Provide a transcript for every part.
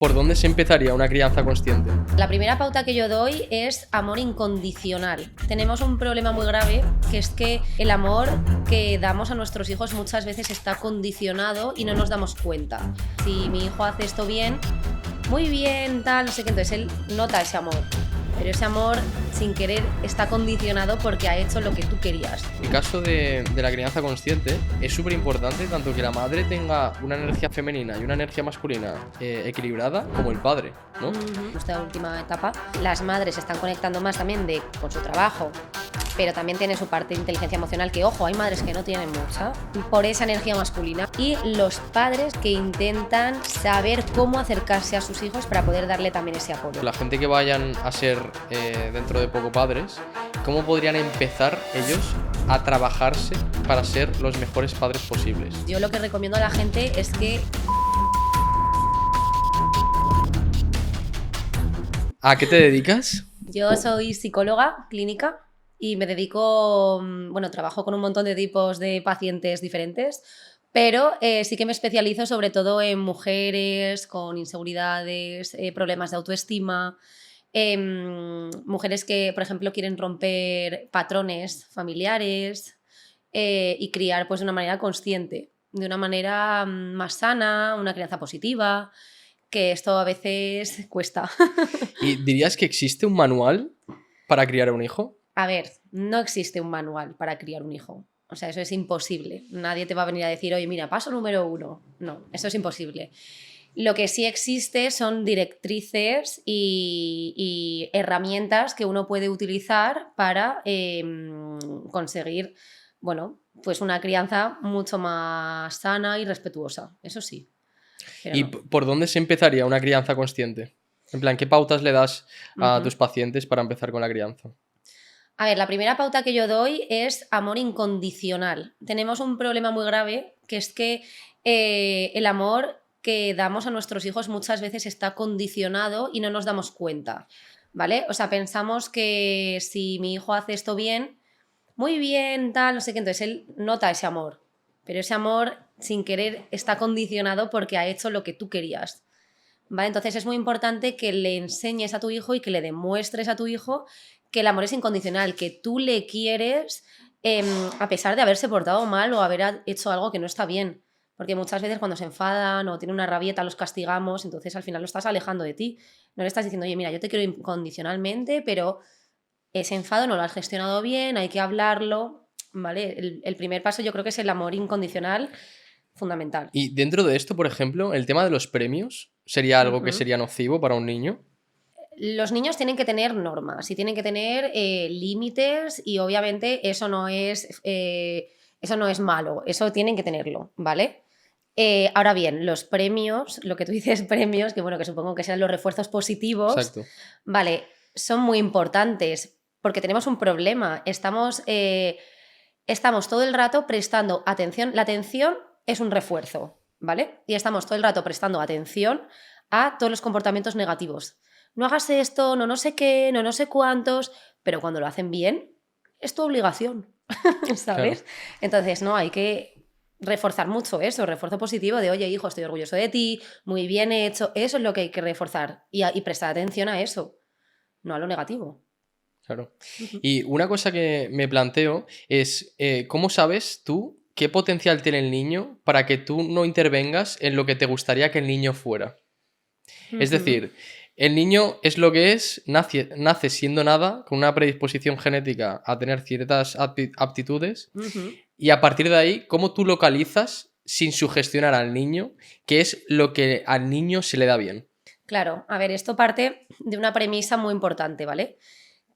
¿Por dónde se empezaría una crianza consciente? La primera pauta que yo doy es amor incondicional. Tenemos un problema muy grave, que es que el amor que damos a nuestros hijos muchas veces está condicionado y no nos damos cuenta. Si mi hijo hace esto bien, muy bien, tal, no sé qué, entonces él nota ese amor. Pero ese amor, sin querer, está condicionado porque ha hecho lo que tú querías. En el caso de la crianza consciente, es súper importante tanto que la madre tenga una energía femenina y una energía masculina equilibrada, como el padre, ¿no? En esta última etapa, las madres se están conectando más también con su trabajo, pero también tiene su parte de inteligencia emocional, que ojo, hay madres que no tienen mucha, por esa energía masculina. Y los padres que intentan saber cómo acercarse a sus hijos para poder darle también ese apoyo. La gente que vayan a ser dentro de poco padres, ¿cómo podrían empezar ellos a trabajarse para ser los mejores padres posibles? Yo lo que recomiendo a la gente es que... ¿A qué te dedicas? Yo soy psicóloga clínica y me dedico, trabajo con un montón de tipos de pacientes diferentes, pero sí que me especializo sobre todo en mujeres con inseguridades, problemas de autoestima, mujeres que, por ejemplo, quieren romper patrones familiares y criar pues, de una manera consciente, de una manera más sana, una crianza positiva, que esto a veces cuesta. ¿Y dirías que existe un manual para criar a un hijo? A ver, no existe un manual para criar un hijo. O sea, eso es imposible. Nadie te va a venir a decir, oye, mira, paso número 1. No, eso es imposible. Lo que sí existe son directrices y herramientas que uno puede utilizar para conseguir, pues una crianza mucho más sana y respetuosa. Eso sí. ¿Y por dónde se empezaría una crianza consciente? En plan, ¿qué pautas le das a tus pacientes para empezar con la crianza? A ver, la primera pauta que yo doy es amor incondicional. Tenemos un problema muy grave, que es que el amor que damos a nuestros hijos muchas veces está condicionado y no nos damos cuenta, ¿vale? O sea, pensamos que si mi hijo hace esto bien, muy bien, tal, no sé qué, entonces él nota ese amor, pero ese amor, sin querer, está condicionado porque ha hecho lo que tú querías, ¿vale? Entonces es muy importante que le enseñes a tu hijo y que le demuestres a tu hijo que el amor es incondicional, que tú le quieres a pesar de haberse portado mal o haber hecho algo que no está bien. Porque muchas veces cuando se enfadan o tienen una rabieta los castigamos, entonces al final lo estás alejando de ti. No le estás diciendo, oye, mira, yo te quiero incondicionalmente, pero ese enfado no lo has gestionado bien, hay que hablarlo, ¿vale? El primer paso yo creo que es el amor incondicional, fundamental. Y dentro de esto, por ejemplo, el tema de los premios sería algo que sería nocivo para un niño. Los niños tienen que tener normas y tienen que tener límites y obviamente eso no es malo, eso tienen que tenerlo, ¿vale? Ahora bien, los premios, lo que tú dices premios, que bueno, que supongo que sean los refuerzos positivos, Exacto. Vale, son muy importantes porque tenemos un problema, estamos todo el rato prestando atención, la atención es un refuerzo, ¿vale? Y estamos todo el rato prestando atención a todos los comportamientos negativos. No hagas esto, no sé qué, no sé cuántos, pero cuando lo hacen bien, es tu obligación, ¿sabes? Claro. Entonces, no, hay que reforzar mucho eso, refuerzo positivo de, oye, hijo, estoy orgulloso de ti, muy bien hecho, eso es lo que hay que reforzar y prestar atención a eso, no a lo negativo. Claro. Y una cosa que me planteo es, ¿cómo sabes tú qué potencial tiene el niño para que tú no intervengas en lo que te gustaría que el niño fuera? Es decir, el niño es lo que es, nace siendo nada, con una predisposición genética a tener ciertas aptitudes, y a partir de ahí, ¿cómo tú localizas sin sugestionar al niño qué es lo que al niño se le da bien? Claro, a ver, esto parte de una premisa muy importante, ¿vale?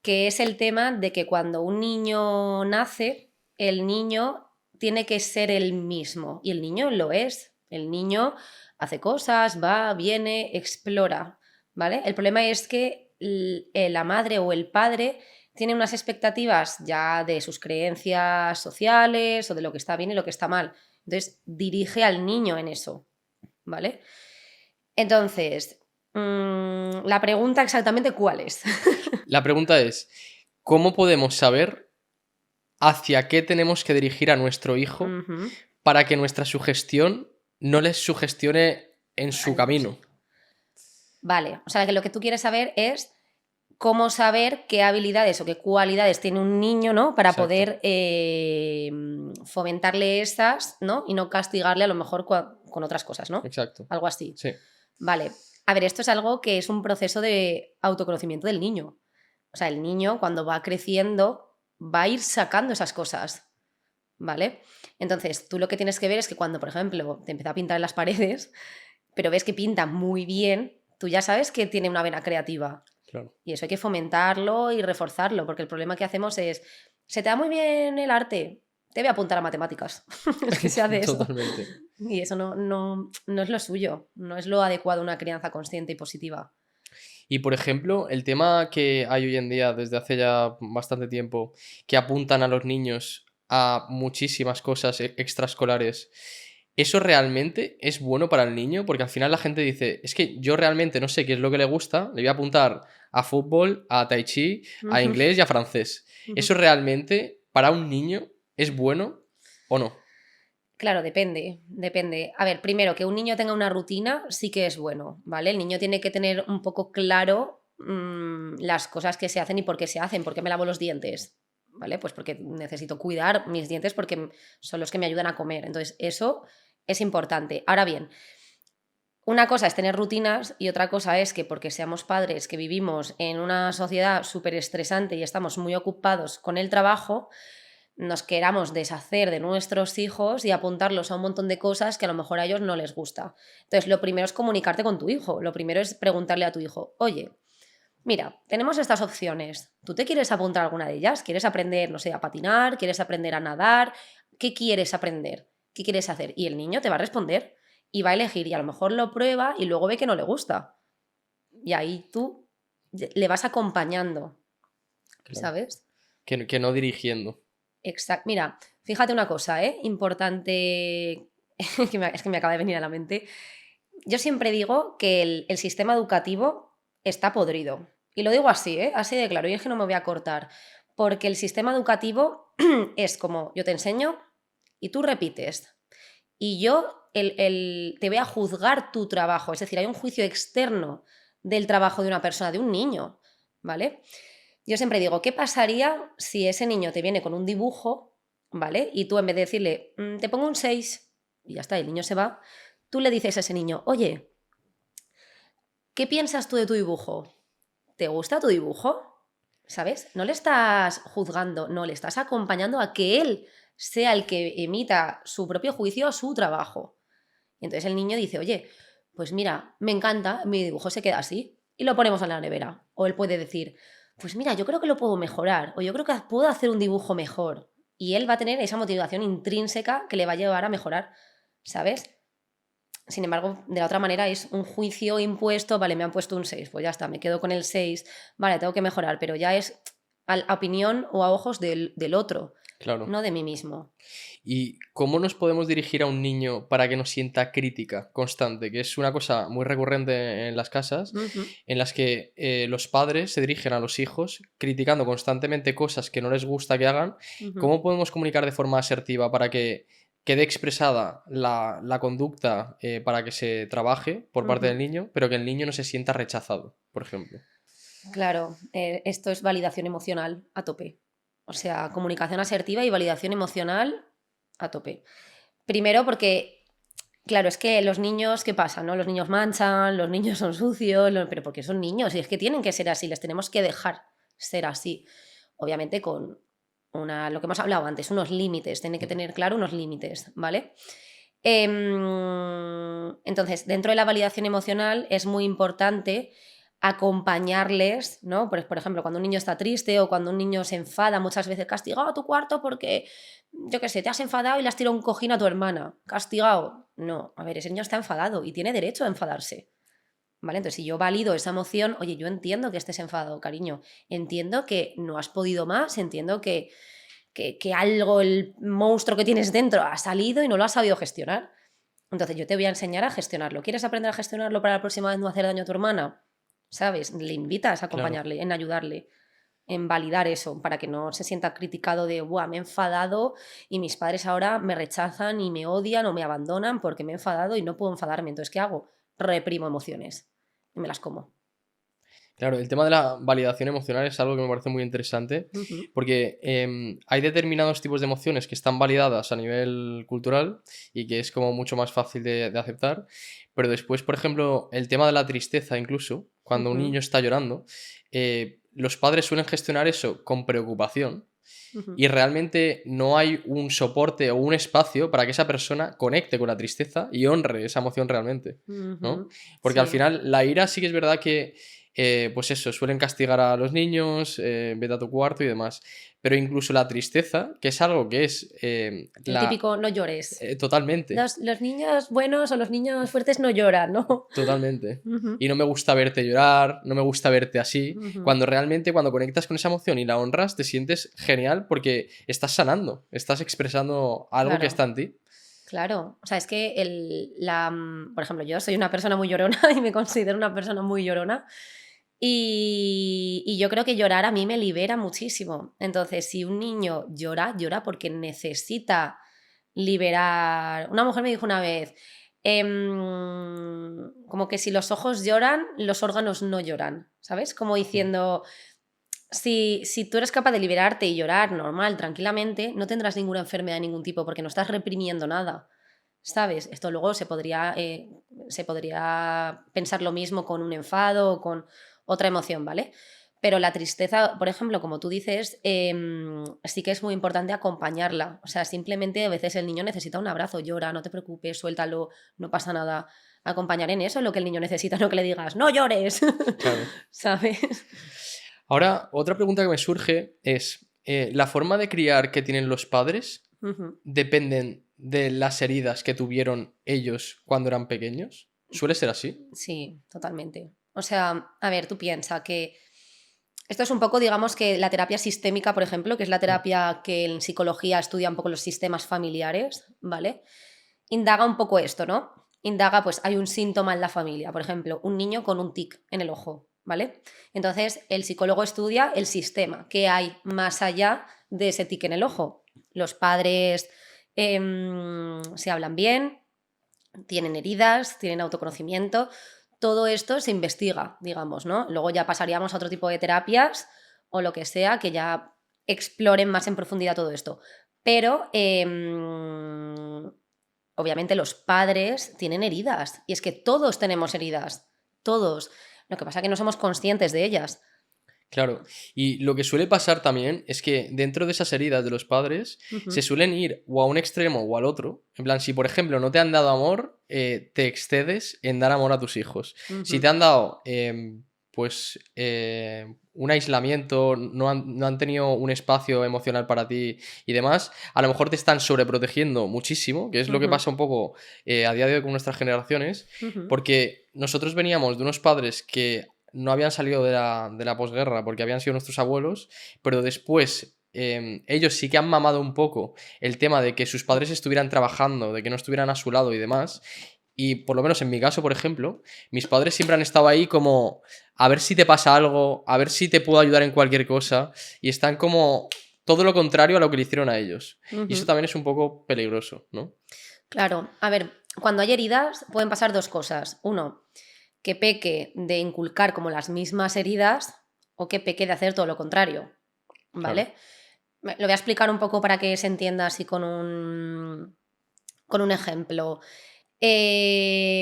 Que es el tema de que cuando un niño nace, el niño tiene que ser el mismo, y el niño lo es. El niño hace cosas, va, viene, explora, ¿vale? El problema es que la madre o el padre tiene unas expectativas ya de sus creencias sociales o de lo que está bien y lo que está mal. Entonces, dirige al niño en eso, ¿vale? Entonces, la pregunta exactamente ¿cuál es? La pregunta es, ¿cómo podemos saber hacia qué tenemos que dirigir a nuestro hijo para que nuestra sugestión no les sugestione en su camino? Vale, o sea, que lo que tú quieres saber es cómo saber qué habilidades o qué cualidades tiene un niño, ¿no? Para Exacto. poder fomentarle estas, ¿no? Y no castigarle a lo mejor con otras cosas, ¿no? Exacto. Algo así. Sí. Vale. A ver, esto es algo que es un proceso de autoconocimiento del niño. O sea, el niño cuando va creciendo va a ir sacando esas cosas, ¿vale? Entonces, tú lo que tienes que ver es que cuando, por ejemplo, te empieza a pintar en las paredes, pero ves que pinta muy bien, tú ya sabes que tiene una vena creativa. Claro. Y eso hay que fomentarlo y reforzarlo, porque el problema que hacemos es, se te da muy bien el arte, te voy a apuntar a matemáticas. Es que se hace eso. Totalmente. Y eso no es lo suyo, no es lo adecuado a una crianza consciente y positiva. Y por ejemplo, el tema que hay hoy en día, desde hace ya bastante tiempo, que apuntan a los niños a muchísimas cosas extraescolares, ¿eso realmente es bueno para el niño? Porque al final la gente dice, es que yo realmente no sé qué es lo que le gusta, le voy a apuntar a fútbol, a tai chi, a Ujú, inglés y a francés. ujú. ¿Eso realmente para un niño es bueno o no? Claro, depende. A ver, primero, que un niño tenga una rutina sí que es bueno, ¿vale? El niño tiene que tener un poco claro las cosas que se hacen y por qué se hacen, por qué me lavo los dientes, ¿vale? Pues porque necesito cuidar mis dientes porque son los que me ayudan a comer. Entonces, eso es importante. Ahora bien, una cosa es tener rutinas y otra cosa es que porque seamos padres que vivimos en una sociedad súper estresante y estamos muy ocupados con el trabajo, nos queramos deshacer de nuestros hijos y apuntarlos a un montón de cosas que a lo mejor a ellos no les gusta. Entonces, lo primero es comunicarte con tu hijo. Lo primero es preguntarle a tu hijo, oye, mira, tenemos estas opciones. ¿Tú te quieres apuntar a alguna de ellas? ¿Quieres aprender, no sé, a patinar? ¿Quieres aprender a nadar? ¿Qué quieres aprender? ¿Qué quieres hacer? Y el niño te va a responder y va a elegir y a lo mejor lo prueba y luego ve que no le gusta. Y ahí tú le vas acompañando, Claro. ¿sabes? Que no dirigiendo. Exacto. Mira, fíjate una cosa, ¿eh? Importante, es que me acaba de venir a la mente. Yo siempre digo que el sistema educativo está podrido. Y lo digo así, ¿eh? Así de claro, y es que no me voy a cortar. Porque el sistema educativo es como yo te enseño y tú repites. Y yo te voy a juzgar tu trabajo. Es decir, hay un juicio externo del trabajo de una persona, de un niño, ¿vale? Yo siempre digo, ¿qué pasaría si ese niño te viene con un dibujo, ¿vale? Y tú en vez de decirle, te pongo un 6 y ya está, el niño se va, tú le dices a ese niño, oye, ¿qué piensas tú de tu dibujo? ¿Te gusta tu dibujo? ¿Sabes? No le estás juzgando, no, le estás acompañando a que él sea el que emita su propio juicio a su trabajo. Y entonces el niño dice, oye, pues mira, me encanta, mi dibujo se queda así y lo ponemos en la nevera. O él puede decir, pues mira, yo creo que lo puedo mejorar o yo creo que puedo hacer un dibujo mejor. Y él va a tener esa motivación intrínseca que le va a llevar a mejorar, ¿sabes? Sin embargo, de la otra manera es un juicio impuesto, vale, me han puesto un 6, pues ya está, me quedo con el 6, vale, tengo que mejorar, pero ya es a opinión o a ojos del otro, Claro. no de mí mismo. ¿Y cómo nos podemos dirigir a un niño para que no sienta crítica constante? Que es una cosa muy recurrente en las casas, Ujú, en las que los padres se dirigen a los hijos criticando constantemente cosas que no les gusta que hagan. ujú, ¿Cómo podemos comunicar de forma asertiva para que quede expresada la conducta para que se trabaje por parte del ujú. niño, pero que el niño no se sienta rechazado, por ejemplo? Claro, esto es validación emocional a tope. O sea, comunicación asertiva y validación emocional a tope. Primero porque, claro, es que los niños, ¿qué pasa? ¿No? Los niños manchan, los niños son sucios, pero porque son niños y es que tienen que ser así, les tenemos que dejar ser así. Obviamente con lo que hemos hablado antes, unos límites, tiene que tener claro unos límites, ¿vale? Entonces, dentro de la validación emocional es muy importante acompañarles, ¿no? Por ejemplo, cuando un niño está triste o cuando un niño se enfada, muchas veces castigado a tu cuarto porque, yo qué sé, te has enfadado y le has tirado un cojín a tu hermana. Castigado. No, a ver, ese niño está enfadado y tiene derecho a enfadarse. ¿Vale? Entonces, si yo valido esa emoción, oye, yo entiendo que estés enfadado, cariño. Entiendo que no has podido más, entiendo que algo, el monstruo que tienes dentro ha salido y no lo has sabido gestionar. Entonces, yo te voy a enseñar a gestionarlo. ¿Quieres aprender a gestionarlo para la próxima vez no hacer daño a tu hermana? ¿Sabes? Le invitas a Claro. acompañarle, en ayudarle, en validar eso, para que no se sienta criticado de, ¡buah, me he enfadado y mis padres ahora me rechazan y me odian o me abandonan porque me he enfadado y no puedo enfadarme! Entonces, ¿qué hago? Reprimo emociones. y me las como. Claro, el tema de la validación emocional es algo que me parece muy interesante Ujú, porque hay determinados tipos de emociones que están validadas a nivel cultural y que es como mucho más fácil de aceptar, pero después, por ejemplo, el tema de la tristeza incluso, cuando un ujú, niño está llorando, los padres suelen gestionar eso con preocupación ujú, y realmente no hay un soporte o un espacio para que esa persona conecte con la tristeza y honre esa emoción realmente, ¿no? ujú. Porque al Sí. final la ira sí que es verdad que, pues eso, suelen castigar a los niños, vete a tu cuarto y demás. Pero incluso la tristeza, que es algo que es El típico no llores. totalmente, Los niños buenos o los niños fuertes no lloran, ¿no? totalmente. Ujú, Y no me gusta verte llorar, no me gusta verte así. ujú. Cuando realmente, cuando conectas con esa emoción y la honras, te sientes genial porque estás sanando, estás expresando algo que Claro, está en ti. claro. O sea, es que por ejemplo, yo soy una persona muy llorona y me considero una persona muy llorona. Y yo creo que llorar a mí me libera muchísimo. Entonces, si un niño llora, llora porque necesita liberar. Una mujer me dijo una vez, como que si los ojos lloran, los órganos no lloran, ¿sabes? Como Mm. diciendo, si tú eres capaz de liberarte y llorar normal, tranquilamente, no tendrás ninguna enfermedad de ningún tipo porque no estás reprimiendo nada, ¿sabes? Esto luego se podría pensar lo mismo con un enfado o con otra emoción, ¿vale? Pero la tristeza, por ejemplo, como tú dices, sí que es muy importante acompañarla. O sea, simplemente a veces el niño necesita un abrazo, llora, no te preocupes, suéltalo, no pasa nada. Acompañar en eso es lo que el niño necesita, no que le digas, no llores, Claro. ¿sabes? Ahora, otra pregunta que me surge es, ¿la forma de criar que tienen los padres Ujú. dependen de las heridas que tuvieron ellos cuando eran pequeños? ¿Suele ser así? Sí, totalmente. O sea, a ver, tú piensas que esto es un poco, digamos, que la terapia sistémica, por ejemplo, que es la Mm. terapia que en psicología estudia un poco los sistemas familiares, ¿vale? Indaga un poco esto, ¿no? Indaga, pues hay un síntoma en la familia, por ejemplo, un niño con un tic en el ojo, ¿vale? Entonces, el psicólogo estudia el sistema, qué hay más allá de ese tic en el ojo. Los padres se hablan bien, tienen heridas, tienen autoconocimiento, todo esto se investiga, digamos, ¿no? Luego ya pasaríamos a otro tipo de terapias o lo que sea que ya exploren más en profundidad todo esto. Pero obviamente los padres tienen heridas y es que todos tenemos heridas, todos. Lo que pasa es que no somos conscientes de ellas. Claro, y lo que suele pasar también es que dentro de esas heridas de los padres se Ujú, suelen ir o a un extremo o al otro. En plan, si por ejemplo no te han dado amor, te excedes en dar amor a tus hijos. Si ujú, te han dado, un aislamiento, no han tenido un espacio emocional para ti y demás, a lo mejor te están sobreprotegiendo muchísimo, que es lo que ujú, pasa un poco a día de hoy con nuestras generaciones, ujú, porque nosotros veníamos de unos padres que no habían salido de la posguerra porque habían sido nuestros abuelos, pero después ellos sí que han mamado un poco el tema de que sus padres estuvieran trabajando, de que no estuvieran a su lado y demás. Y por lo menos en mi caso, por ejemplo, mis padres siempre han estado ahí como a ver si te pasa algo, a ver si te puedo ayudar en cualquier cosa. Y están como todo lo contrario a lo que le hicieron a ellos. Y eso ujú. también es un poco peligroso, ¿no? Claro, a ver, cuando hay heridas pueden pasar dos cosas. Uno, que peque de inculcar como las mismas heridas o que peque de hacer todo lo contrario, Claro. ¿vale? Lo voy a explicar un poco para que se entienda así con un ejemplo.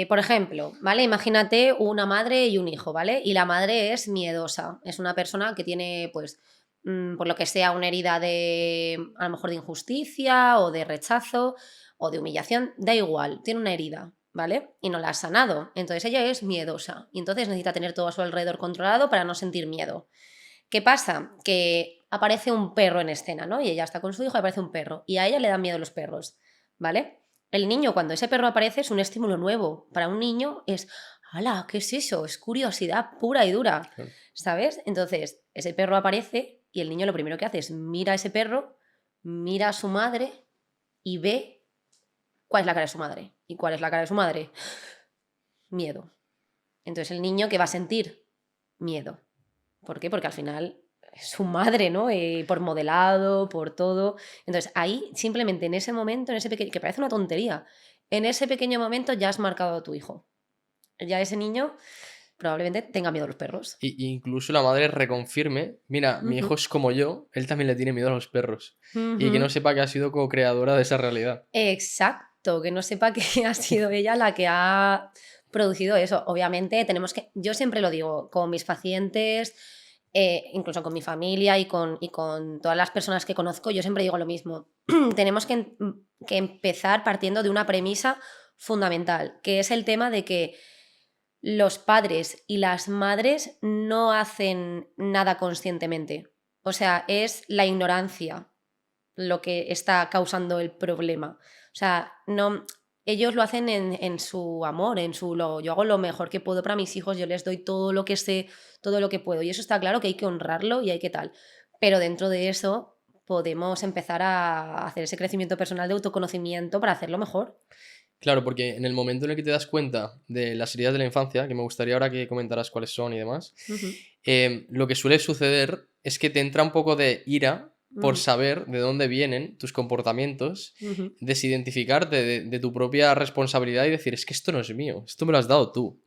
Por ejemplo, ¿vale? Imagínate una madre y un hijo, ¿vale? Y la madre es miedosa, es una persona que tiene, pues, por lo que sea, una herida de, a lo mejor de injusticia o de rechazo o de humillación, da igual, tiene una herida, ¿vale? Y no la ha sanado. Entonces ella es miedosa y entonces necesita tener todo a su alrededor controlado para no sentir miedo. ¿Qué pasa? Que aparece un perro en escena, ¿no? Y ella está con su hijo y aparece un perro. Y a ella le dan miedo los perros, ¿vale? El niño, cuando ese perro aparece, es un estímulo nuevo. Para un niño es, ¡hala! ¿Qué es eso? Es curiosidad pura y dura, Claro. ¿sabes? Entonces, ese perro aparece y el niño lo primero que hace es mira a ese perro, mira a su madre y ve cuál es la cara de su madre. ¿Y cuál es la cara de su madre? Miedo. Entonces, el niño, ¿qué va a sentir? Miedo. ¿Por qué? Porque al final es su madre, ¿no? Por modelado, por todo. Entonces, ahí, simplemente en ese momento, en ese pequeño, que parece una tontería, en ese pequeño momento ya has marcado a tu hijo. Ya ese niño, probablemente tenga miedo a los perros. Y incluso la madre reconfirme, mira, mi hijo es como yo, él también le tiene miedo a los perros. Y que no sepa que ha sido co-creadora de esa realidad. Exacto, que no sepa que ha sido ella la que ha producido eso. Obviamente tenemos que, yo siempre lo digo, con mis pacientes, incluso con mi familia y con todas las personas que conozco, yo siempre digo lo mismo. Tenemos que empezar partiendo de una premisa fundamental, que es el tema de que los padres y las madres no hacen nada conscientemente. O sea, es la ignorancia lo que está causando el problema. O sea, no, ellos lo hacen en su amor, yo hago lo mejor que puedo para mis hijos, yo les doy todo lo que sé, todo lo que puedo. Y eso está claro que hay que honrarlo y hay que tal. Pero dentro de eso podemos empezar a hacer ese crecimiento personal de autoconocimiento para hacerlo mejor. Claro, porque en el momento en el que te das cuenta de las heridas de la infancia, que me gustaría ahora que comentaras cuáles son y demás, lo que suele suceder es que te entra un poco de ira por saber de dónde vienen tus comportamientos, desidentificarte de tu propia responsabilidad y decir, es que esto no es mío, esto me lo has dado tú.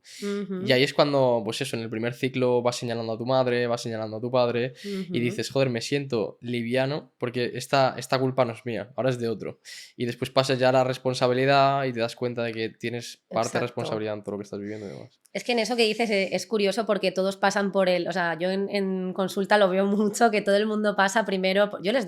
Y ahí es cuando, pues eso, en el primer ciclo vas señalando a tu madre, vas señalando a tu padre y dices, joder, me siento liviano porque esta culpa no es mía, ahora es de otro. Y después pasas ya a la responsabilidad y te das cuenta de que tienes parte de responsabilidad en todo lo que estás viviendo y demás. Es que en eso que dices es curioso porque todos pasan por o sea, yo en consulta lo veo mucho, que todo el mundo pasa primero, yo les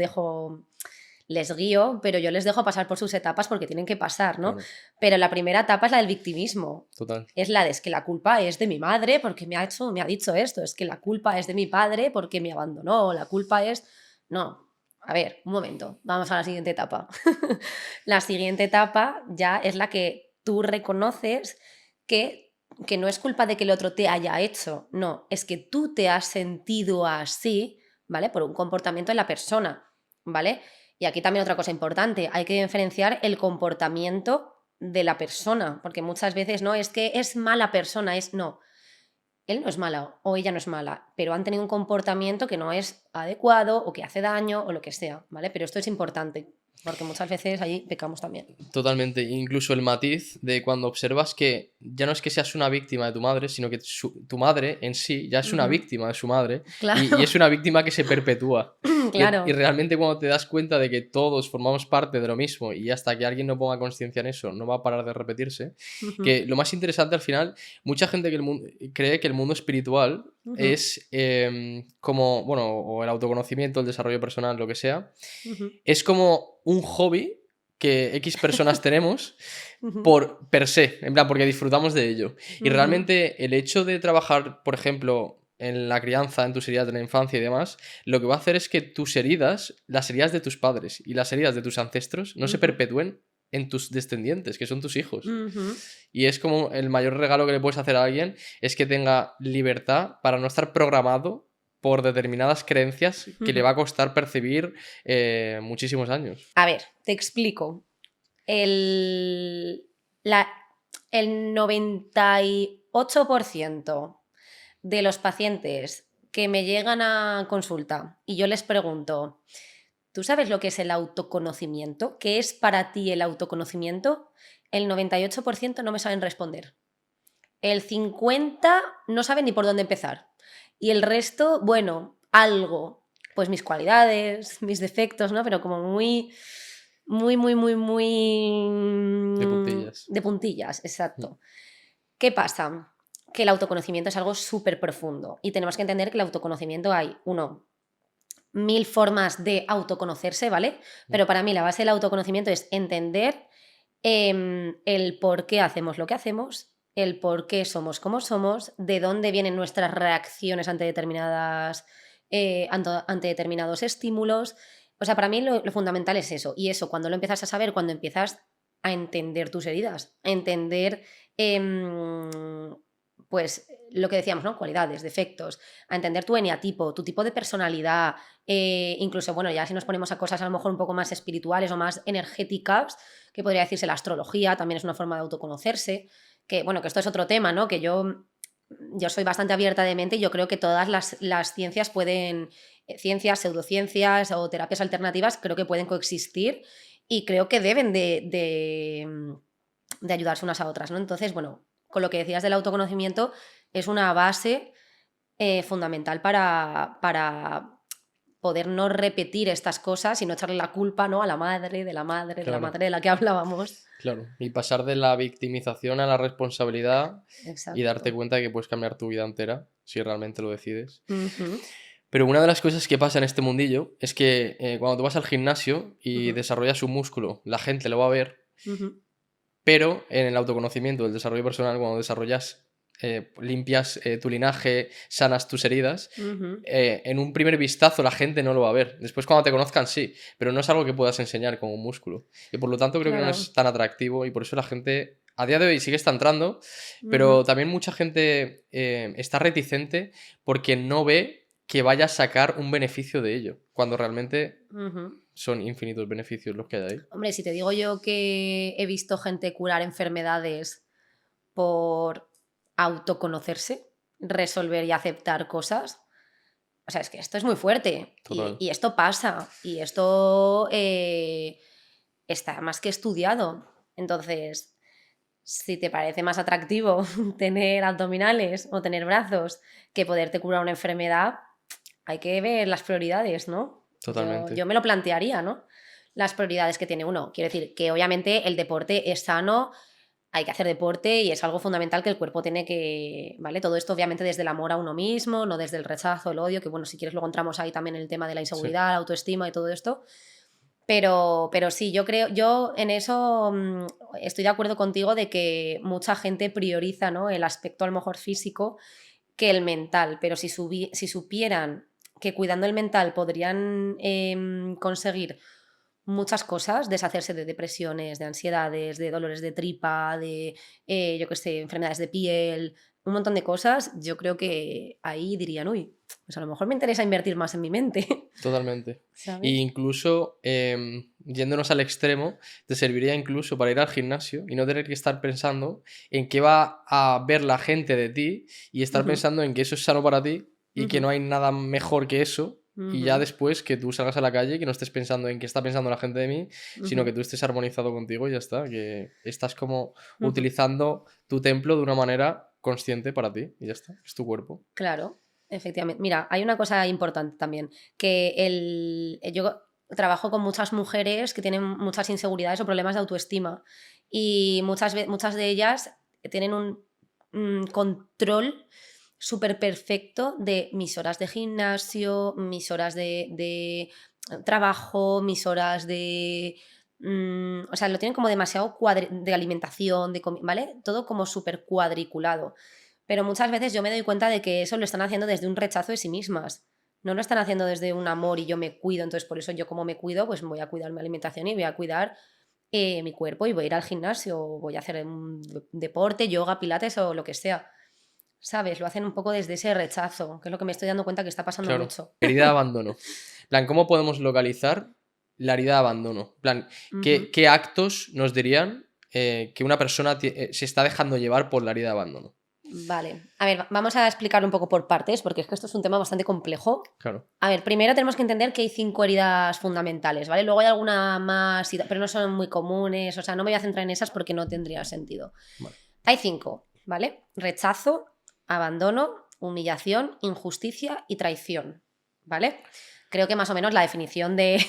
guío, pero yo les dejo pasar por sus etapas porque tienen que pasar, ¿no? Claro. Pero la primera etapa es la del victimismo. Total. Es la de, es que la culpa es de mi madre porque me ha dicho esto, es que la culpa es de mi padre porque me abandonó, la culpa es... No, a ver, un momento, vamos a la siguiente etapa. La siguiente etapa ya es la que tú reconoces que no es culpa de que el otro te haya hecho, no, es que tú te has sentido así, ¿vale? Por un comportamiento de la persona, ¿vale? Y aquí también otra cosa importante, hay que diferenciar el comportamiento de la persona, porque muchas veces no, es que es mala persona, no, él no es mala o ella no es mala, pero han tenido un comportamiento que no es adecuado o que hace daño o lo que sea, ¿vale? Pero esto es importante. Porque muchas veces ahí pecamos también. Totalmente. Incluso el matiz de cuando observas que ya no es que seas una víctima de tu madre, sino que tu madre en sí ya es una víctima de su madre. Claro. Y es una víctima que se perpetúa. Claro. Y realmente cuando te das cuenta de que todos formamos parte de lo mismo y hasta que alguien no ponga conciencia en eso, no va a parar de repetirse. Que lo más interesante al final, mucha gente cree que el mundo espiritual es como, bueno, o el autoconocimiento, el desarrollo personal, lo que sea, es como un hobby que X personas tenemos por per se, en plan, porque disfrutamos de ello. Y realmente el hecho de trabajar, por ejemplo, en la crianza, en tus heridas de la infancia y demás, lo que va a hacer es que tus heridas, las heridas de tus padres y las heridas de tus ancestros, no se perpetúen en tus descendientes, que son tus hijos. Y es como el mayor regalo que le puedes hacer a alguien es que tenga libertad para no estar programado por determinadas creencias que le va a costar percibir muchísimos años. A ver, te explico. El 98% de los pacientes que me llegan a consulta y yo les pregunto, ¿tú sabes lo que es el autoconocimiento? ¿Qué es para ti el autoconocimiento? El 98% no me saben responder. El 50% no saben ni por dónde empezar. Y el resto, bueno, algo, pues mis cualidades, mis defectos, ¿no? Pero como muy... De puntillas. De puntillas, exacto. ¿Qué pasa? Que el autoconocimiento es algo súper profundo y tenemos que entender que el autoconocimiento hay, 1000 formas de autoconocerse, ¿vale? Pero para mí la base del autoconocimiento es entender el por qué hacemos lo que hacemos, el por qué somos como somos, de dónde vienen nuestras reacciones ante determinados estímulos. O sea, para mí lo fundamental es eso. Y eso, cuando lo empiezas a saber, cuando empiezas a entender tus heridas, a entender, pues, lo que decíamos, ¿no? Cualidades, defectos, a entender tu eneatipo, tu tipo de personalidad, incluso, bueno, ya si nos ponemos a cosas a lo mejor un poco más espirituales o más energéticas, que podría decirse la astrología, también es una forma de autoconocerse, que, bueno, que esto es otro tema, ¿no? Que yo soy bastante abierta de mente y yo creo que todas las ciencias pueden... Ciencias, pseudociencias o terapias alternativas creo que pueden coexistir y creo que deben de ayudarse unas a otras, ¿no? Entonces, bueno, con lo que decías del autoconocimiento, es una base fundamental para poder no repetir estas cosas y no echarle la culpa, ¿no?, a la madre, de la madre, de la Claro, madre de la que hablábamos. claro. Y pasar de la victimización a la responsabilidad y darte Exacto. cuenta de que puedes cambiar tu vida entera si realmente lo decides. Ujú, Pero una de las cosas que pasa en este mundillo es que cuando tú vas al gimnasio y ujú, desarrollas un músculo, la gente lo va a ver, ujú, pero en el autoconocimiento, el desarrollo personal, cuando desarrollas, limpias tu linaje, sanas tus heridas, ujú. en un primer vistazo la gente no lo va a ver. Después cuando te conozcan sí, pero no es algo que puedas enseñar como un músculo. Y por lo tanto creo que no Claro. es tan atractivo y por eso la gente a día de hoy sigue está entrando, pero Ujú, también mucha gente está reticente porque no ve que vaya a sacar un beneficio de ello, cuando realmente ujú. son infinitos beneficios los que hay ahí. Hombre, si te digo yo que he visto gente curar enfermedades por autoconocerse, resolver y aceptar cosas, o sea, es que esto es muy fuerte Total. y esto pasa y esto está más que estudiado. Entonces, si te parece más atractivo tener abdominales o tener brazos que poderte curar una enfermedad, hay que ver las prioridades, ¿no? Yo Totalmente. me lo plantearía, ¿no? Las prioridades que tiene uno. Quiero decir que obviamente el deporte es sano, hay que hacer deporte y es algo fundamental que el cuerpo tiene que, ¿vale? Todo esto obviamente desde el amor a uno mismo, no desde el rechazo, el odio, que bueno, si quieres luego entramos ahí también en el tema de la Sí. inseguridad, la autoestima y todo esto. Pero sí, yo creo, yo en eso estoy de acuerdo contigo de que mucha gente prioriza, ¿no?, el aspecto a lo mejor físico que el mental, pero si supieran que cuidando el mental podrían conseguir muchas cosas, deshacerse de depresiones, de ansiedades, de dolores de tripa, de, yo qué sé, enfermedades de piel, un montón de cosas, yo creo que ahí dirían, uy, pues a lo mejor me interesa invertir más en mi mente, Totalmente. E ¿sabes? incluso, yéndonos al extremo, te serviría incluso para ir al gimnasio y no tener que estar pensando en qué va a ver la gente de ti y estar Ujú, pensando en que eso es sano para ti y que no ujú, hay nada mejor que eso. Y ya ujú, después que tú salgas a la calle y que no estés pensando en qué está pensando la gente de mí, sino que ujú, tú estés armonizado contigo y ya está. Que estás como ujú. utilizando tu templo de una manera consciente para ti y ya está. Es tu cuerpo. Claro, efectivamente. Mira, hay una cosa importante también, que yo trabajo con muchas mujeres que tienen muchas inseguridades o problemas de autoestima y muchas de ellas tienen un control súper perfecto de mis horas de gimnasio, mis horas de trabajo, mis horas de... o sea, lo tienen como demasiado de alimentación, ¿vale? Todo como súper cuadriculado. Pero muchas veces yo me doy cuenta de que eso lo están haciendo desde un rechazo de sí mismas. No lo están haciendo desde un amor y yo me cuido. Entonces, por eso yo como me cuido, pues voy a cuidar mi alimentación y voy a cuidar mi cuerpo y voy a ir al gimnasio, o voy a hacer un deporte, yoga, pilates o lo que sea. ¿Sabes? Lo hacen un poco desde ese rechazo, que es lo que me estoy dando cuenta que está pasando Claro. mucho. Herida de abandono. En plan, ¿cómo podemos localizar la herida de abandono? En plan, Ujú. ¿qué actos nos dirían que una persona se está dejando llevar por la herida de abandono? Vale. A ver, vamos a explicarlo un poco por partes, porque es que esto es un tema bastante complejo. Claro. A ver, primero tenemos que entender que hay 5 heridas fundamentales, ¿vale? Luego hay alguna más, pero no son muy comunes, o sea, no me voy a centrar en esas porque no tendría sentido. Vale. Hay 5, ¿vale? Rechazo, abandono, humillación, injusticia y traición, ¿vale? Creo que más o menos la definición de,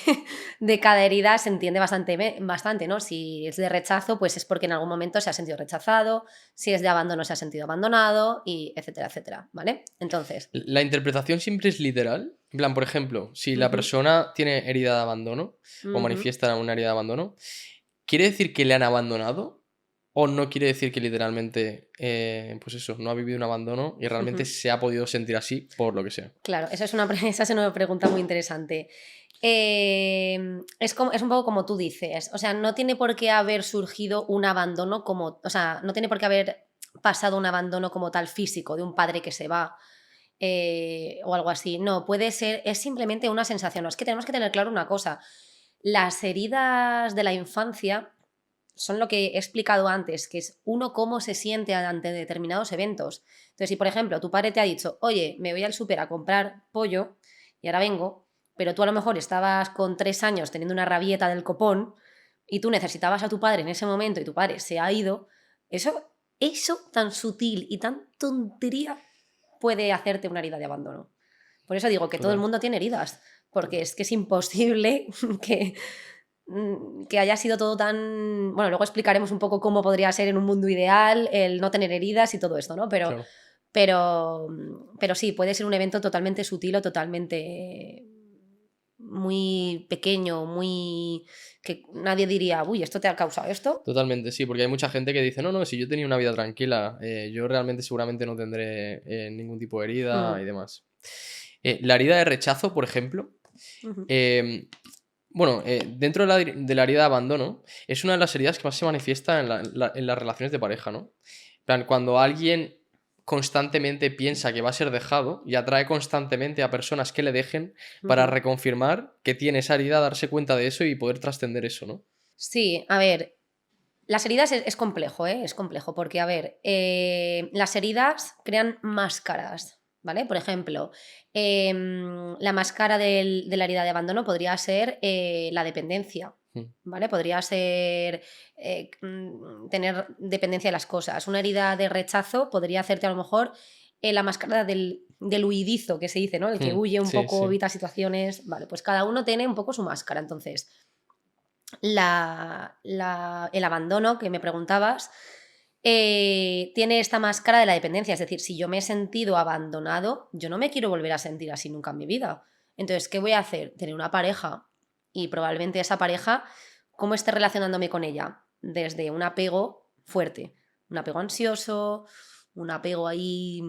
de cada herida se entiende bastante, ¿no? Si es de rechazo, pues es porque en algún momento se ha sentido rechazado, si es de abandono se ha sentido abandonado, y etcétera, etcétera, ¿vale? Entonces, ¿La interpretación siempre es literal? En plan, por ejemplo, si la ujú, persona tiene herida de abandono o ujú. manifiesta una herida de abandono, ¿quiere decir que le han abandonado? ¿O no quiere decir que literalmente, pues eso, no ha vivido un abandono y realmente Ujú. se ha podido sentir así por lo que sea? Claro, esa es una pregunta muy interesante. Es un poco como tú dices, o sea, no tiene por qué haber surgido un abandono como, o sea, no tiene por qué haber pasado un abandono como tal físico de un padre que se va o algo así. No, puede ser, es simplemente una sensación. No, es que tenemos que tener claro una cosa. Las heridas de la infancia son lo que he explicado antes, que es uno cómo se siente ante determinados eventos. Entonces, si por ejemplo tu padre te ha dicho, oye, me voy al súper a comprar pollo y ahora vengo, pero tú a lo mejor estabas con 3 años teniendo una rabieta del copón y tú necesitabas a tu padre en ese momento y tu padre se ha ido, eso eso tan sutil y tan tontería puede hacerte una herida de abandono. Por eso digo que todo el mundo tiene heridas, porque es que es imposible que haya sido todo tan... Bueno, luego explicaremos un poco cómo podría ser en un mundo ideal el no tener heridas y todo esto, ¿no? Claro. Pero sí, puede ser un evento totalmente sutil o totalmente muy pequeño, muy... que nadie diría, uy, ¿esto te ha causado esto? Totalmente, sí, porque hay mucha gente que dice, no, si yo tenía una vida tranquila, yo realmente seguramente no tendré ningún tipo de herida y demás. La herida de rechazo, por ejemplo, Ujú. dentro de la herida de abandono, es una de las heridas que más se manifiesta en las relaciones de pareja, ¿no? En plan, cuando alguien constantemente piensa que va a ser dejado y atrae constantemente a personas que le dejen para Ujú. reconfirmar que tiene esa herida, darse cuenta de eso y poder trascender eso, ¿no? Sí, a ver, las heridas es complejo, ¿eh? Es complejo, porque, a ver, las heridas crean máscaras, ¿vale? Por ejemplo, la máscara de la herida de abandono podría ser la dependencia, Mm. ¿vale? Podría ser tener dependencia de las cosas. Una herida de rechazo podría hacerte a lo mejor la máscara del huidizo, que se dice, ¿no? El que huye un Sí, poco, sí. evita situaciones. Vale, pues cada uno tiene un poco su máscara. Entonces, el abandono que me preguntabas tiene esta máscara de la dependencia. Es decir, si yo me he sentido abandonado, yo no me quiero volver a sentir así nunca en mi vida. Entonces, ¿qué voy a hacer? Tener una pareja y probablemente esa pareja, ¿cómo esté relacionándome con ella? Desde un apego fuerte, un apego ansioso, un apego ahí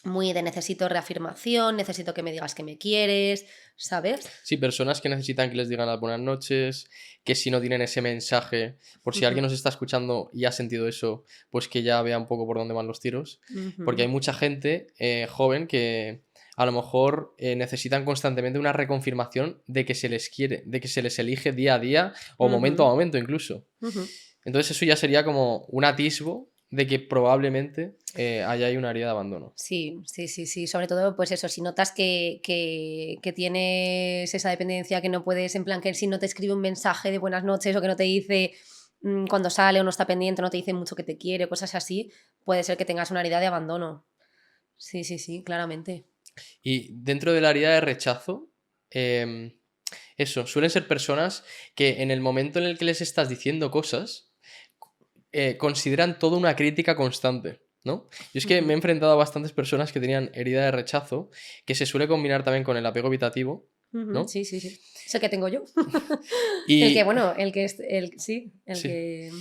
muy de necesito reafirmación, necesito que me digas que me quieres, ¿sabes? Sí, personas que necesitan que les digan las buenas noches, que si no tienen ese mensaje, por si alguien Ujú, nos está escuchando y ha sentido eso, pues que ya vea un poco por dónde van los tiros. Porque hay ujú, mucha gente joven que a lo mejor necesitan constantemente una reconfirmación de que se les quiere, de que se les elige día a día o momento a ujú, momento incluso. ujú. Entonces eso ya sería como un atisbo de que probablemente haya ahí una herida de abandono. Sí, sí, sí, sí. Sobre todo, pues eso, si notas que tienes esa dependencia, que no puedes, en plan, que si no te escribe un mensaje de buenas noches o que no te dice cuando sale o no está pendiente, no te dice mucho que te quiere, cosas así, puede ser que tengas una herida de abandono. Sí, sí, sí, claramente. Y dentro de la herida de rechazo, em, eso, suelen ser personas que en el momento en el que les estás diciendo cosas, consideran toda una crítica constante, ¿no? Yo es que me he Ujú, enfrentado a bastantes personas que tenían herida de rechazo, que se suele combinar también con el apego evitativo, ujú, ¿no? sí, sí, sí. Es el que tengo yo. El que, Y bueno, sí, el sí. que...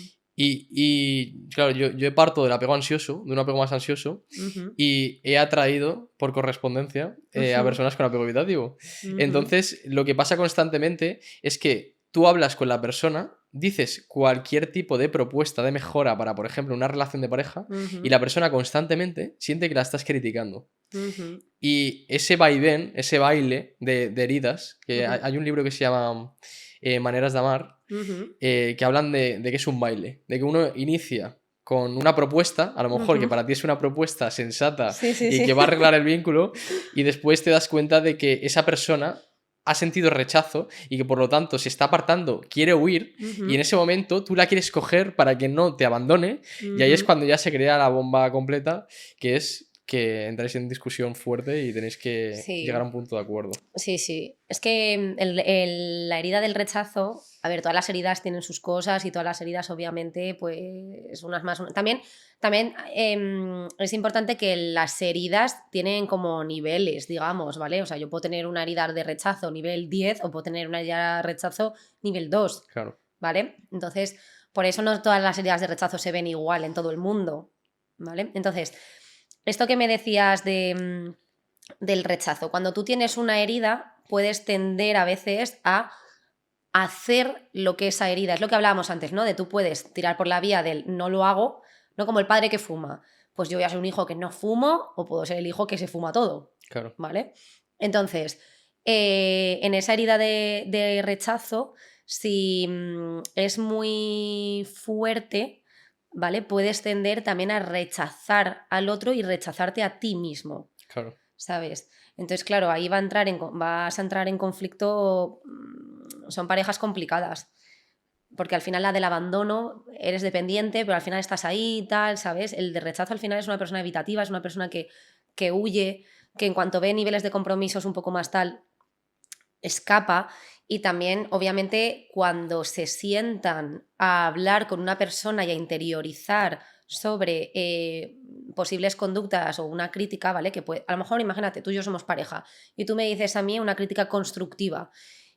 Claro, yo parto del apego ansioso, de un apego más ansioso, Ujú, y he atraído por correspondencia a ujú, personas con apego evitativo. ujú, Entonces, lo que pasa constantemente es que tú hablas con la persona, dices cualquier tipo de propuesta de mejora para, por ejemplo, una relación de pareja, y ujú, la persona constantemente siente que la estás criticando. ujú, Y ese vaivén, ese baile de heridas, que hay ujú, hay un libro que se llama Maneras de amar, ujú, que hablan de que es un baile, de que uno inicia con una propuesta, a lo mejor que ujú. para ti es una propuesta sensata Sí, sí, y sí. que va a arreglar el vínculo, y después te das cuenta de que esa persona ha sentido rechazo y que por lo tanto se está apartando, quiere huir, y en Ujú, ese momento tú la quieres coger para que no te abandone, y ahí es ujú. cuando ya se crea la bomba completa, que es que entráis en discusión fuerte y tenéis que llegar a Sí, un punto de acuerdo. sí, sí. Es que la herida del rechazo, a ver, todas las heridas tienen sus cosas y todas las heridas, obviamente, pues unas más. También es importante que las heridas tienen como niveles, digamos, ¿vale? O sea, yo puedo tener una herida de rechazo nivel 10 o puedo tener una herida de rechazo nivel 2, Claro. ¿vale? Entonces, por eso no todas las heridas de rechazo se ven igual en todo el mundo, ¿vale? Entonces, esto que me decías del rechazo, cuando tú tienes una herida, puedes tender a veces a hacer lo que esa herida, es lo que hablábamos antes, ¿no? De tú puedes tirar por la vía del no lo hago, no como el padre que fuma. Pues yo voy a ser un hijo que no fumo o puedo ser el hijo que se fuma todo, Claro. ¿vale? Entonces, en esa herida de rechazo, si es muy fuerte, ¿vale? Puedes tender también a rechazar al otro y rechazarte a ti mismo, Claro. ¿sabes? Entonces, claro, ahí vas a entrar en conflicto, son parejas complicadas. porque al final la del abandono, eres dependiente, pero al final estás ahí y tal, ¿sabes? El de rechazo al final es una persona evitativa, es una persona que huye, que en cuanto ve niveles de compromisos un poco más tal, escapa. Y también, obviamente, cuando se sientan a hablar con una persona y a interiorizar sobre posibles conductas o una crítica, ¿vale? Que puede, a lo mejor, imagínate, tú y yo somos pareja y tú me dices a mí una crítica constructiva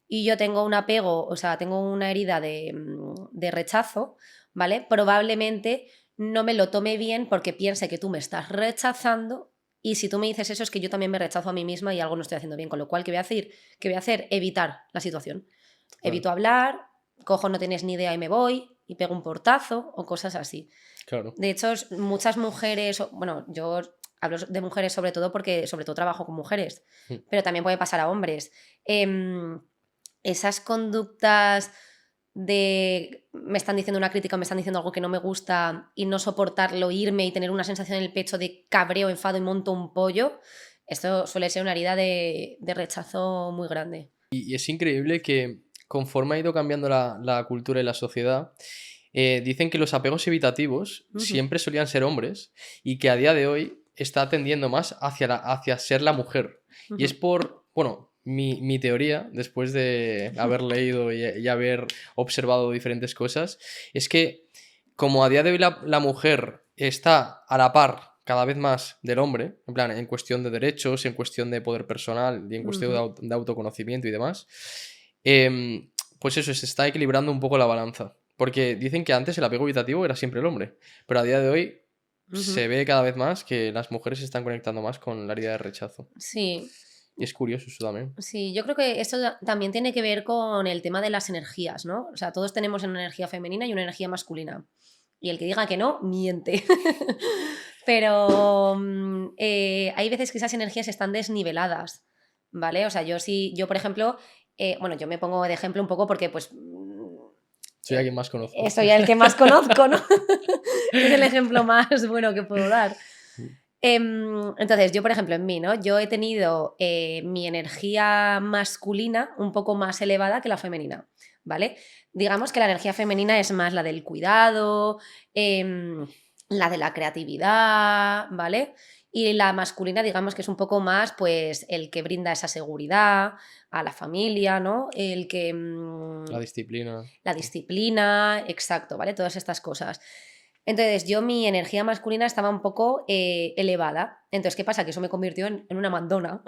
y yo tengo un apego, o sea, tengo una herida de rechazo, ¿vale? Probablemente no me lo tome bien porque piense que tú me estás rechazando y si tú me dices eso es que yo también me rechazo a mí misma y algo no estoy haciendo bien, con lo cual, ¿qué voy a hacer? ¿Qué voy a hacer? Evitar la situación. Claro, Evito hablar, cojo no tienes ni idea y me voy y pego un portazo o cosas así. claro. De hecho, muchas mujeres, bueno, yo hablo de mujeres sobre todo porque sobre todo trabajo con mujeres, Mm. pero también puede pasar a hombres. Esas conductas de me están diciendo una crítica o me están diciendo algo que no me gusta y no soportarlo, irme y tener una sensación en el pecho de cabreo, enfado y monto un pollo, esto suele ser una herida de rechazo muy grande. Y es increíble que conforme ha ido cambiando la cultura y la sociedad, dicen que los apegos evitativos Ujú, siempre solían ser hombres y que a día de hoy está tendiendo más hacia ser la mujer. Y es ujú. por, bueno, mi teoría, después de haber leído y haber observado diferentes cosas, es que como a día de hoy la mujer está a la par cada vez más del hombre, en plan, en cuestión de derechos, en cuestión de poder personal y en cuestión Ujú. de autoconocimiento y demás, pues eso, se está equilibrando un poco la balanza. Porque dicen que antes el apego evitativo era siempre el hombre, pero a día de hoy se Ujú. ve cada vez más que las mujeres se están conectando más con la herida de rechazo. Sí, Y es curioso eso también. sí, yo creo que esto también tiene que ver con el tema de las energías, ¿no? O sea, todos tenemos una energía femenina y una energía masculina. Y el que diga que no, miente. Pero hay veces que esas energías están desniveladas, ¿vale? O sea, yo sí, yo por ejemplo, bueno, yo me pongo de ejemplo un poco porque pues Soy a quien más conozco. soy el que más conozco, ¿no? Es el ejemplo más bueno que puedo dar. Entonces, yo, por ejemplo, en mí, ¿no? Yo he tenido mi energía masculina un poco más elevada que la femenina, ¿vale? Digamos que la energía femenina es más la del cuidado, la de la creatividad, ¿vale? Y la masculina, digamos que es un poco más, pues, el que brinda esa seguridad a la familia, ¿no? El que... La disciplina. la disciplina, exacto, ¿vale? Todas estas cosas. Entonces, yo mi energía masculina estaba un poco elevada. Entonces, ¿qué pasa? Que eso me convirtió en una mandona,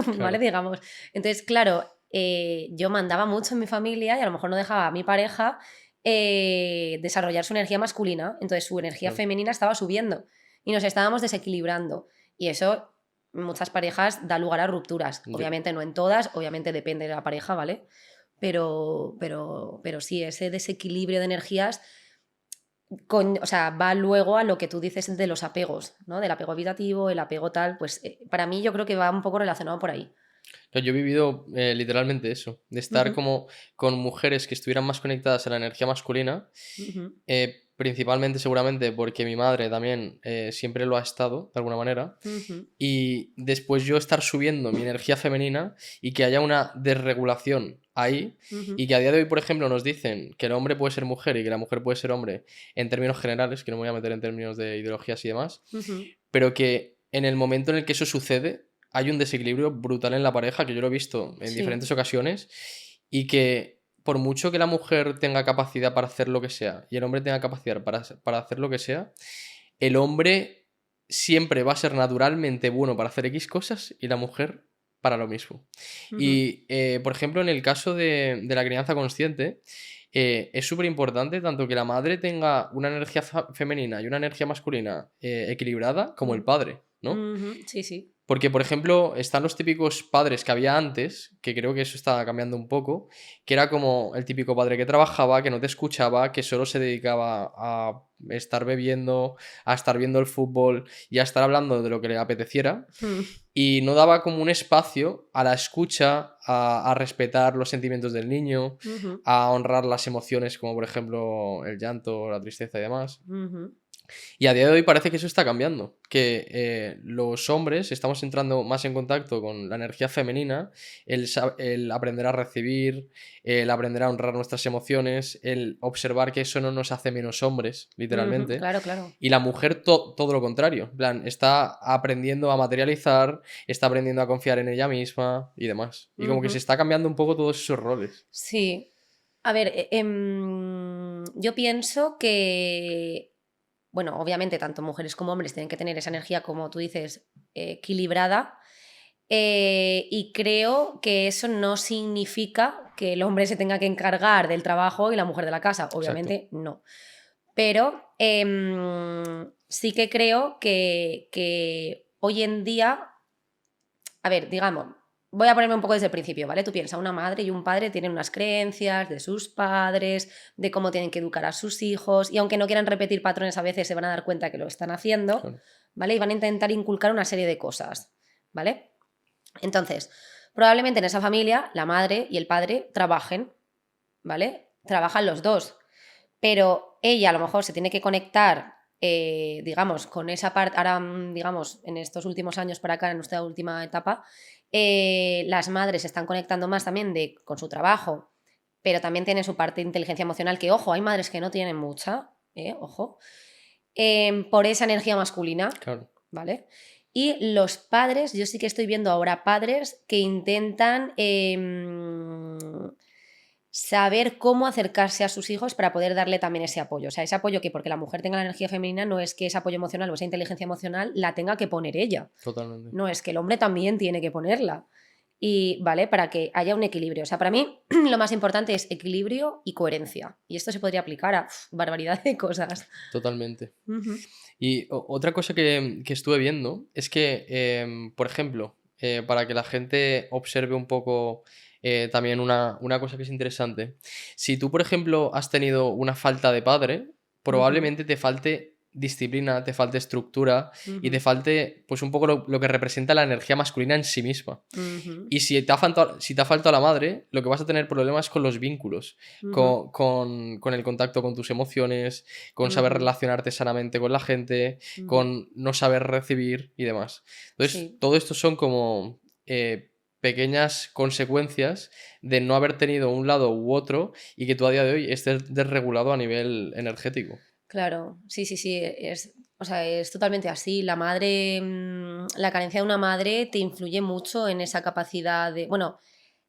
¿vale? Claro, Digamos. Entonces, claro, yo mandaba mucho en mi familia y a lo mejor no dejaba a mi pareja desarrollar su energía masculina. Entonces, su energía claro. femenina estaba subiendo y nos estábamos desequilibrando. Y eso, en muchas parejas, da lugar a rupturas. Ya. Obviamente no en todas, obviamente depende de la pareja, ¿vale? Pero sí, ese desequilibrio de energías o sea, va luego a lo que tú dices de los apegos, ¿no? Del apego evitativo, el apego tal, pues para mí yo creo que va un poco relacionado por ahí. Yo he vivido literalmente eso, de estar Ujú, como con mujeres que estuvieran más conectadas a la energía masculina, ujú, principalmente seguramente porque mi madre también siempre lo ha estado, de alguna manera, ujú, y después yo estar subiendo mi energía femenina y que haya una desregulación ahí, ujú, y que a día de hoy, por ejemplo, nos dicen que el hombre puede ser mujer y que la mujer puede ser hombre en términos generales, que no me voy a meter en términos de ideologías y demás, ujú. pero que en el momento en el que eso sucede hay un desequilibrio brutal en la pareja, que yo lo he visto en Sí. diferentes ocasiones, y que por mucho que la mujer tenga capacidad para hacer lo que sea y el hombre tenga capacidad para hacer lo que sea, el hombre siempre va a ser naturalmente bueno para hacer X cosas y la mujer para lo mismo. Ujú, Y, por ejemplo, en el caso de la crianza consciente, es súper importante tanto que la madre tenga una energía femenina y una energía masculina equilibrada como el ujú, padre, ¿no? ujú. Sí, sí. Porque, por ejemplo, están los típicos padres que había antes, que creo que eso está cambiando un poco, que era como el típico padre que trabajaba, que no te escuchaba, que solo se dedicaba a estar bebiendo, a estar viendo el fútbol y a estar hablando de lo que le apeteciera, Mm, y no daba como un espacio a la escucha, a respetar los sentimientos del niño, ujú, a honrar las emociones como por ejemplo el llanto, la tristeza y demás. ujú. Y a día de hoy parece que eso está cambiando, que los hombres estamos entrando más en contacto con la energía femenina, el aprender a recibir, el aprender a honrar nuestras emociones, el observar que eso no nos hace menos hombres, Ujú, literalmente. claro, claro. Y la mujer todo lo contrario, en plan, está aprendiendo a materializar, está aprendiendo a confiar en ella misma y demás. Y como que se Ujú. está cambiando un poco todos esos roles. Sí. A ver, yo pienso que, bueno, obviamente tanto mujeres como hombres tienen que tener esa energía, como tú dices, equilibrada. Y creo que eso no significa que el hombre se tenga que encargar del trabajo y la mujer de la casa. Exacto. Obviamente no. Pero sí que creo que hoy en día, a ver, digamos, voy a ponerme un poco desde el principio, ¿vale? Tú piensas, una madre y un padre tienen unas creencias de sus padres, de cómo tienen que educar a sus hijos, y aunque no quieran repetir patrones, a veces se van a dar cuenta que lo están haciendo, Claro. ¿vale? Y van a intentar inculcar una serie de cosas, ¿vale? Entonces, probablemente en esa familia la madre y el padre trabajen, ¿vale? Trabajan los dos, pero ella a lo mejor se tiene que conectar, digamos, con esa parte, ahora, digamos, en estos últimos años para acá, en nuestra última etapa, las madres se están conectando más también con su trabajo, pero también tienen su parte de inteligencia emocional, que, ojo, hay madres que no tienen mucha, ojo, por esa energía masculina, Claro. ¿vale? Y los padres, yo sí que estoy viendo ahora padres que intentan saber cómo acercarse a sus hijos para poder darle también ese apoyo. O sea, ese apoyo que porque la mujer tenga la energía femenina no es que ese apoyo emocional o esa inteligencia emocional la tenga que poner ella. Totalmente. No, es que el hombre también tiene que ponerla. Y, ¿vale? Para que haya un equilibrio. O sea, para mí lo más importante es equilibrio y coherencia. Y esto se podría aplicar a barbaridad de cosas. Totalmente. Ujú, Y otra cosa que estuve viendo es que, por ejemplo, para que la gente observe un poco también una cosa que es interesante, si tú, por ejemplo, has tenido una falta de padre, ujú, probablemente te falte disciplina, te falte estructura y te ujú, falte pues un poco lo que representa la energía masculina en sí misma. ujú, Y si te ha faltado la madre, lo que vas a tener problemas con los vínculos, ujú, con el contacto con tus emociones, con saber ujú, relacionarte sanamente con la gente, ujú. con no saber recibir y demás. Entonces, Sí. todo esto son como pequeñas consecuencias de no haber tenido un lado u otro y que tú a día de hoy estés desregulado a nivel energético. Claro, sí, sí, sí, o sea, es totalmente así. La madre, la carencia de una madre te influye mucho en esa capacidad de, bueno,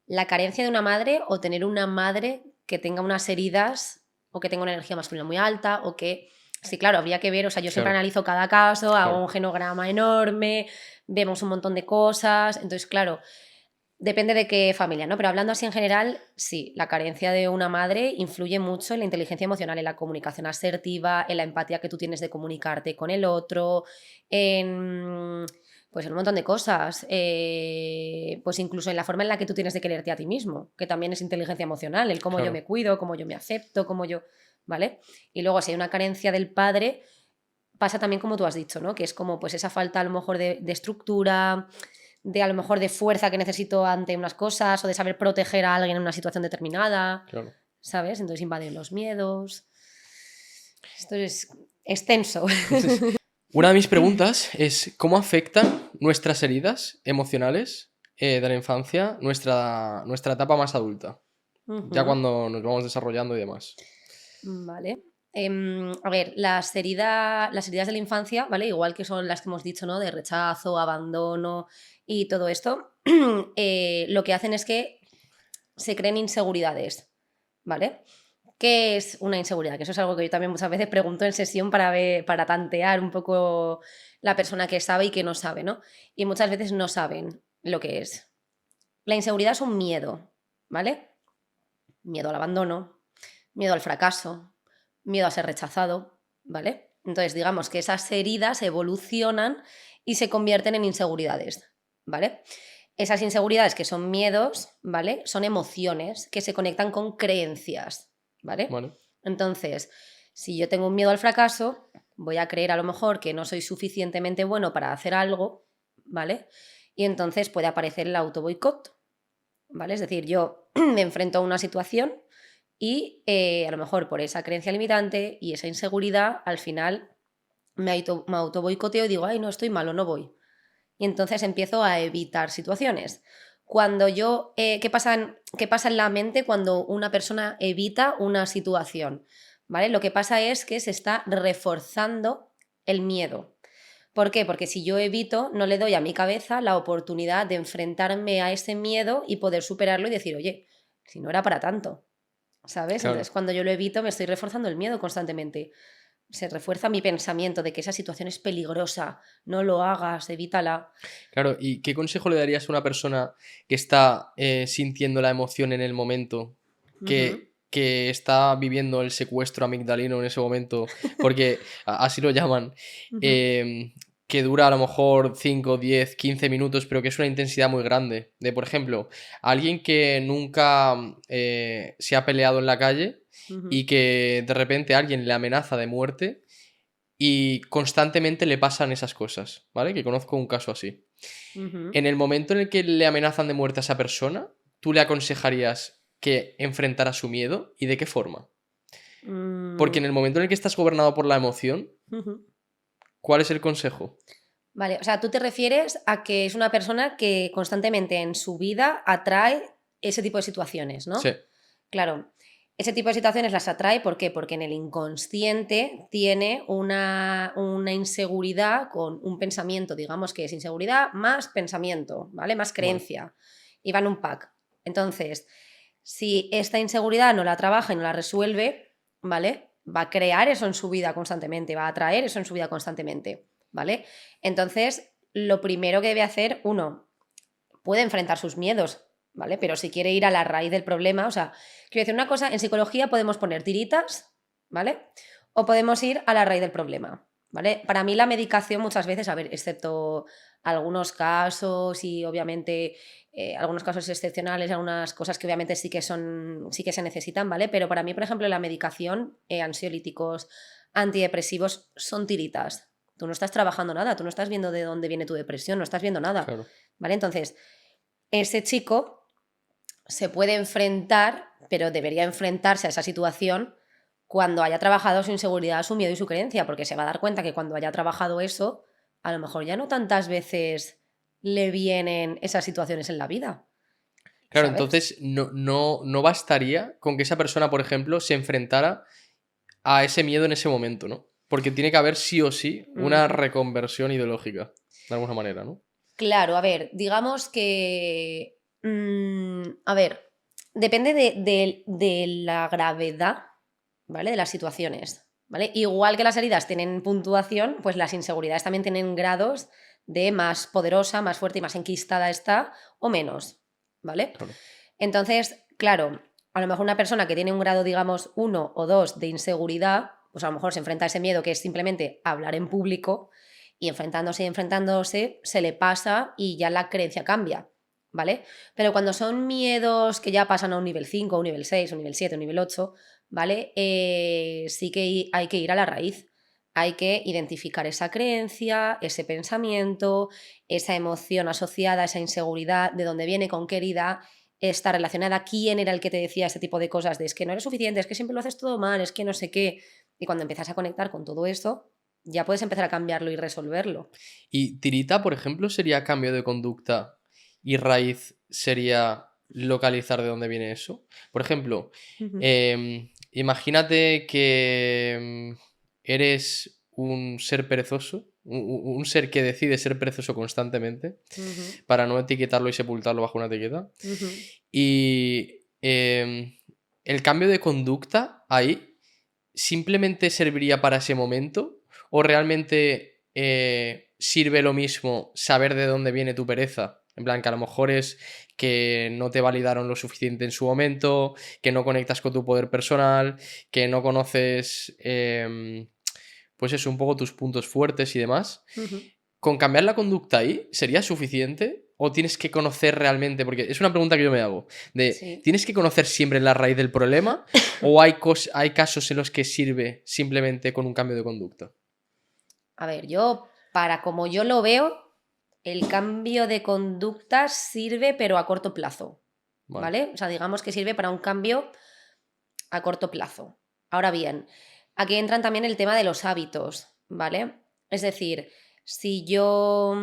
la carencia de una madre o tener una madre que tenga unas heridas o que tenga una energía masculina muy alta o que, sí, claro, habría que ver, o sea, yo siempre Claro, analizo cada caso, hago claro, un genograma enorme, vemos un montón de cosas, entonces, claro, depende de qué familia, ¿no? Pero hablando así en general, sí, la carencia de una madre influye mucho en la inteligencia emocional, en la comunicación asertiva, en la empatía que tú tienes de comunicarte con el otro, en, pues en un montón de cosas. Pues incluso en la forma en la que tú tienes de quererte a ti mismo, que también es inteligencia emocional, el cómo yo claro. me cuido, cómo yo me acepto, cómo yo, ¿vale? Y luego si hay una carencia del padre, pasa también como tú has dicho, ¿no? Que es como pues esa falta a lo mejor de estructura, de a lo mejor de fuerza que necesito ante unas cosas o de saber proteger a alguien en una situación determinada, Claro. ¿sabes? Entonces invaden los miedos. Esto es extenso. Una de mis preguntas es, ¿cómo afectan nuestras heridas emocionales de la infancia nuestra etapa más adulta? Ya Ujú, cuando nos vamos desarrollando y demás. vale. A ver, las heridas de la infancia, ¿vale? Igual que son las que hemos dicho, ¿no? De rechazo, abandono y todo esto, lo que hacen es que se creen inseguridades, ¿vale? ¿Qué es una inseguridad? Que eso es algo que yo también muchas veces pregunto en sesión para ver, para tantear un poco la persona que sabe y que no sabe, ¿no? Y muchas veces no saben lo que es. La inseguridad es un miedo, ¿vale? Miedo al abandono, miedo al fracaso, miedo a ser rechazado, ¿vale? Entonces, digamos que esas heridas evolucionan y se convierten en inseguridades, ¿vale? Esas inseguridades que son miedos, ¿vale? Son emociones que se conectan con creencias, ¿vale? Vale, Entonces, si yo tengo un miedo al fracaso, voy a creer a lo mejor que no soy suficientemente bueno para hacer algo, ¿vale? Y entonces puede aparecer el autoboicot, ¿vale? Es decir, yo me enfrento a una situación y a lo mejor por esa creencia limitante y esa inseguridad, al final me auto boicoteo y digo, ay, no, estoy malo, no voy. Y entonces empiezo a evitar situaciones. Cuando yo, ¿qué pasa en la mente cuando una persona evita una situación? ¿Vale? Lo que pasa es que se está reforzando el miedo. ¿Por qué? Porque si yo evito, no le doy a mi cabeza la oportunidad de enfrentarme a ese miedo y poder superarlo y decir, oye, si no era para tanto, ¿sabes? Claro. Entonces, cuando yo lo evito, me estoy reforzando el miedo constantemente. Se refuerza mi pensamiento de que esa situación es peligrosa, no lo hagas, evítala. Claro, ¿y qué consejo le darías a una persona que está sintiendo la emoción en el momento, Ujú, que está viviendo el secuestro amigdalino en ese momento, porque así lo llaman, ujú, em, que dura a lo mejor 5, 10, 15 minutos, pero que es una intensidad muy grande? De, por ejemplo, alguien que nunca se ha peleado en la calle ujú, y que de repente alguien le amenaza de muerte y constantemente le pasan esas cosas, ¿vale? Que conozco un caso así. ujú. En el momento en el que le amenazan de muerte a esa persona, ¿tú le aconsejarías que enfrentara su miedo y de qué forma? Porque Mm, en el momento en el que estás gobernado por la emoción, ujú. ¿cuál es el consejo? Vale, o sea, tú te refieres a que es una persona que constantemente en su vida atrae ese tipo de situaciones, Sí, ¿no? Claro, ese tipo de situaciones las atrae, ¿por qué? Porque en el inconsciente tiene una inseguridad con un pensamiento, digamos que es inseguridad más pensamiento, ¿vale? Más vale. creencia. Y van un pack. Entonces, si esta inseguridad no la trabaja y no la resuelve, ¿vale? Va a crear eso en su vida constantemente, va a atraer eso en su vida constantemente, ¿vale? Entonces, lo primero que debe hacer, uno, puede enfrentar sus miedos, ¿vale? Pero si quiere ir a la raíz del problema, o sea, quiero decir una cosa, en psicología podemos poner tiritas, ¿vale? O podemos ir a la raíz del problema, ¿vale? Para mí la medicación muchas veces, a ver, excepto algunos casos y obviamente algunos casos excepcionales, algunas cosas que obviamente sí que se necesitan, ¿vale? Pero para mí, por ejemplo, la medicación, ansiolíticos, antidepresivos, son tiritas. Tú no estás trabajando nada, tú no estás viendo de dónde viene tu depresión, no estás viendo nada, Claro. ¿vale? Entonces, ese chico se puede enfrentar, pero debería enfrentarse a esa situación cuando haya trabajado su inseguridad, su miedo y su creencia, porque se va a dar cuenta que cuando haya trabajado eso, a lo mejor ya no tantas veces le vienen esas situaciones en la vida, Claro, ¿sabes? entonces no bastaría con que esa persona, por ejemplo, se enfrentara a ese miedo en ese momento, ¿no? Porque tiene que haber sí o sí una Ujú. reconversión ideológica, de alguna manera, ¿no? Claro, a ver, digamos que, a ver, depende de la gravedad, ¿vale? De las situaciones, ¿vale? Igual que las heridas tienen puntuación, pues las inseguridades también tienen grados de más poderosa, más fuerte y más enquistada está o menos, ¿vale? Claro. Entonces, claro, a lo mejor una persona que tiene un grado, digamos, 1 o 2 de inseguridad, pues a lo mejor se enfrenta a ese miedo que es simplemente hablar en público y enfrentándose, se le pasa y ya la creencia cambia, ¿vale? Pero cuando son miedos que ya pasan a un nivel 5, un nivel 6, un nivel 7, un nivel 8, ¿vale? Sí que hay que ir a la raíz. Hay que identificar esa creencia, ese pensamiento, esa emoción asociada a esa inseguridad, de dónde viene, con qué herida está relacionada, quién era el que te decía ese tipo de cosas, de es que no eres suficiente, es que siempre lo haces todo mal, es que no sé qué. Y cuando empiezas a conectar con todo eso, ya puedes empezar a cambiarlo y resolverlo. Y tirita, por ejemplo, sería cambio de conducta y raíz sería localizar de dónde viene eso. Por ejemplo, Ujú, imagínate que eres un ser perezoso, un ser que decide ser perezoso constantemente, ujú, para no etiquetarlo y sepultarlo bajo una etiqueta. ujú. Y el cambio de conducta ahí simplemente serviría para ese momento o realmente sirve lo mismo saber de dónde viene tu pereza. En plan, que a lo mejor es que no te validaron lo suficiente en su momento, que no conectas con tu poder personal, que no conoces, pues eso, un poco tus puntos fuertes y demás. Ujú. ¿Con cambiar la conducta ahí sería suficiente? ¿O tienes que conocer realmente? Porque es una pregunta que yo me hago. Sí. ¿Tienes que conocer siempre la raíz del problema? ¿O hay casos en los que sirve simplemente con un cambio de conducta? A ver, yo, para como yo lo veo, el cambio de conducta sirve, pero a corto plazo, Vale, ¿vale? O sea, digamos que sirve para un cambio a corto plazo. Ahora bien, aquí entran también el tema de los hábitos, ¿vale? Es decir, si yo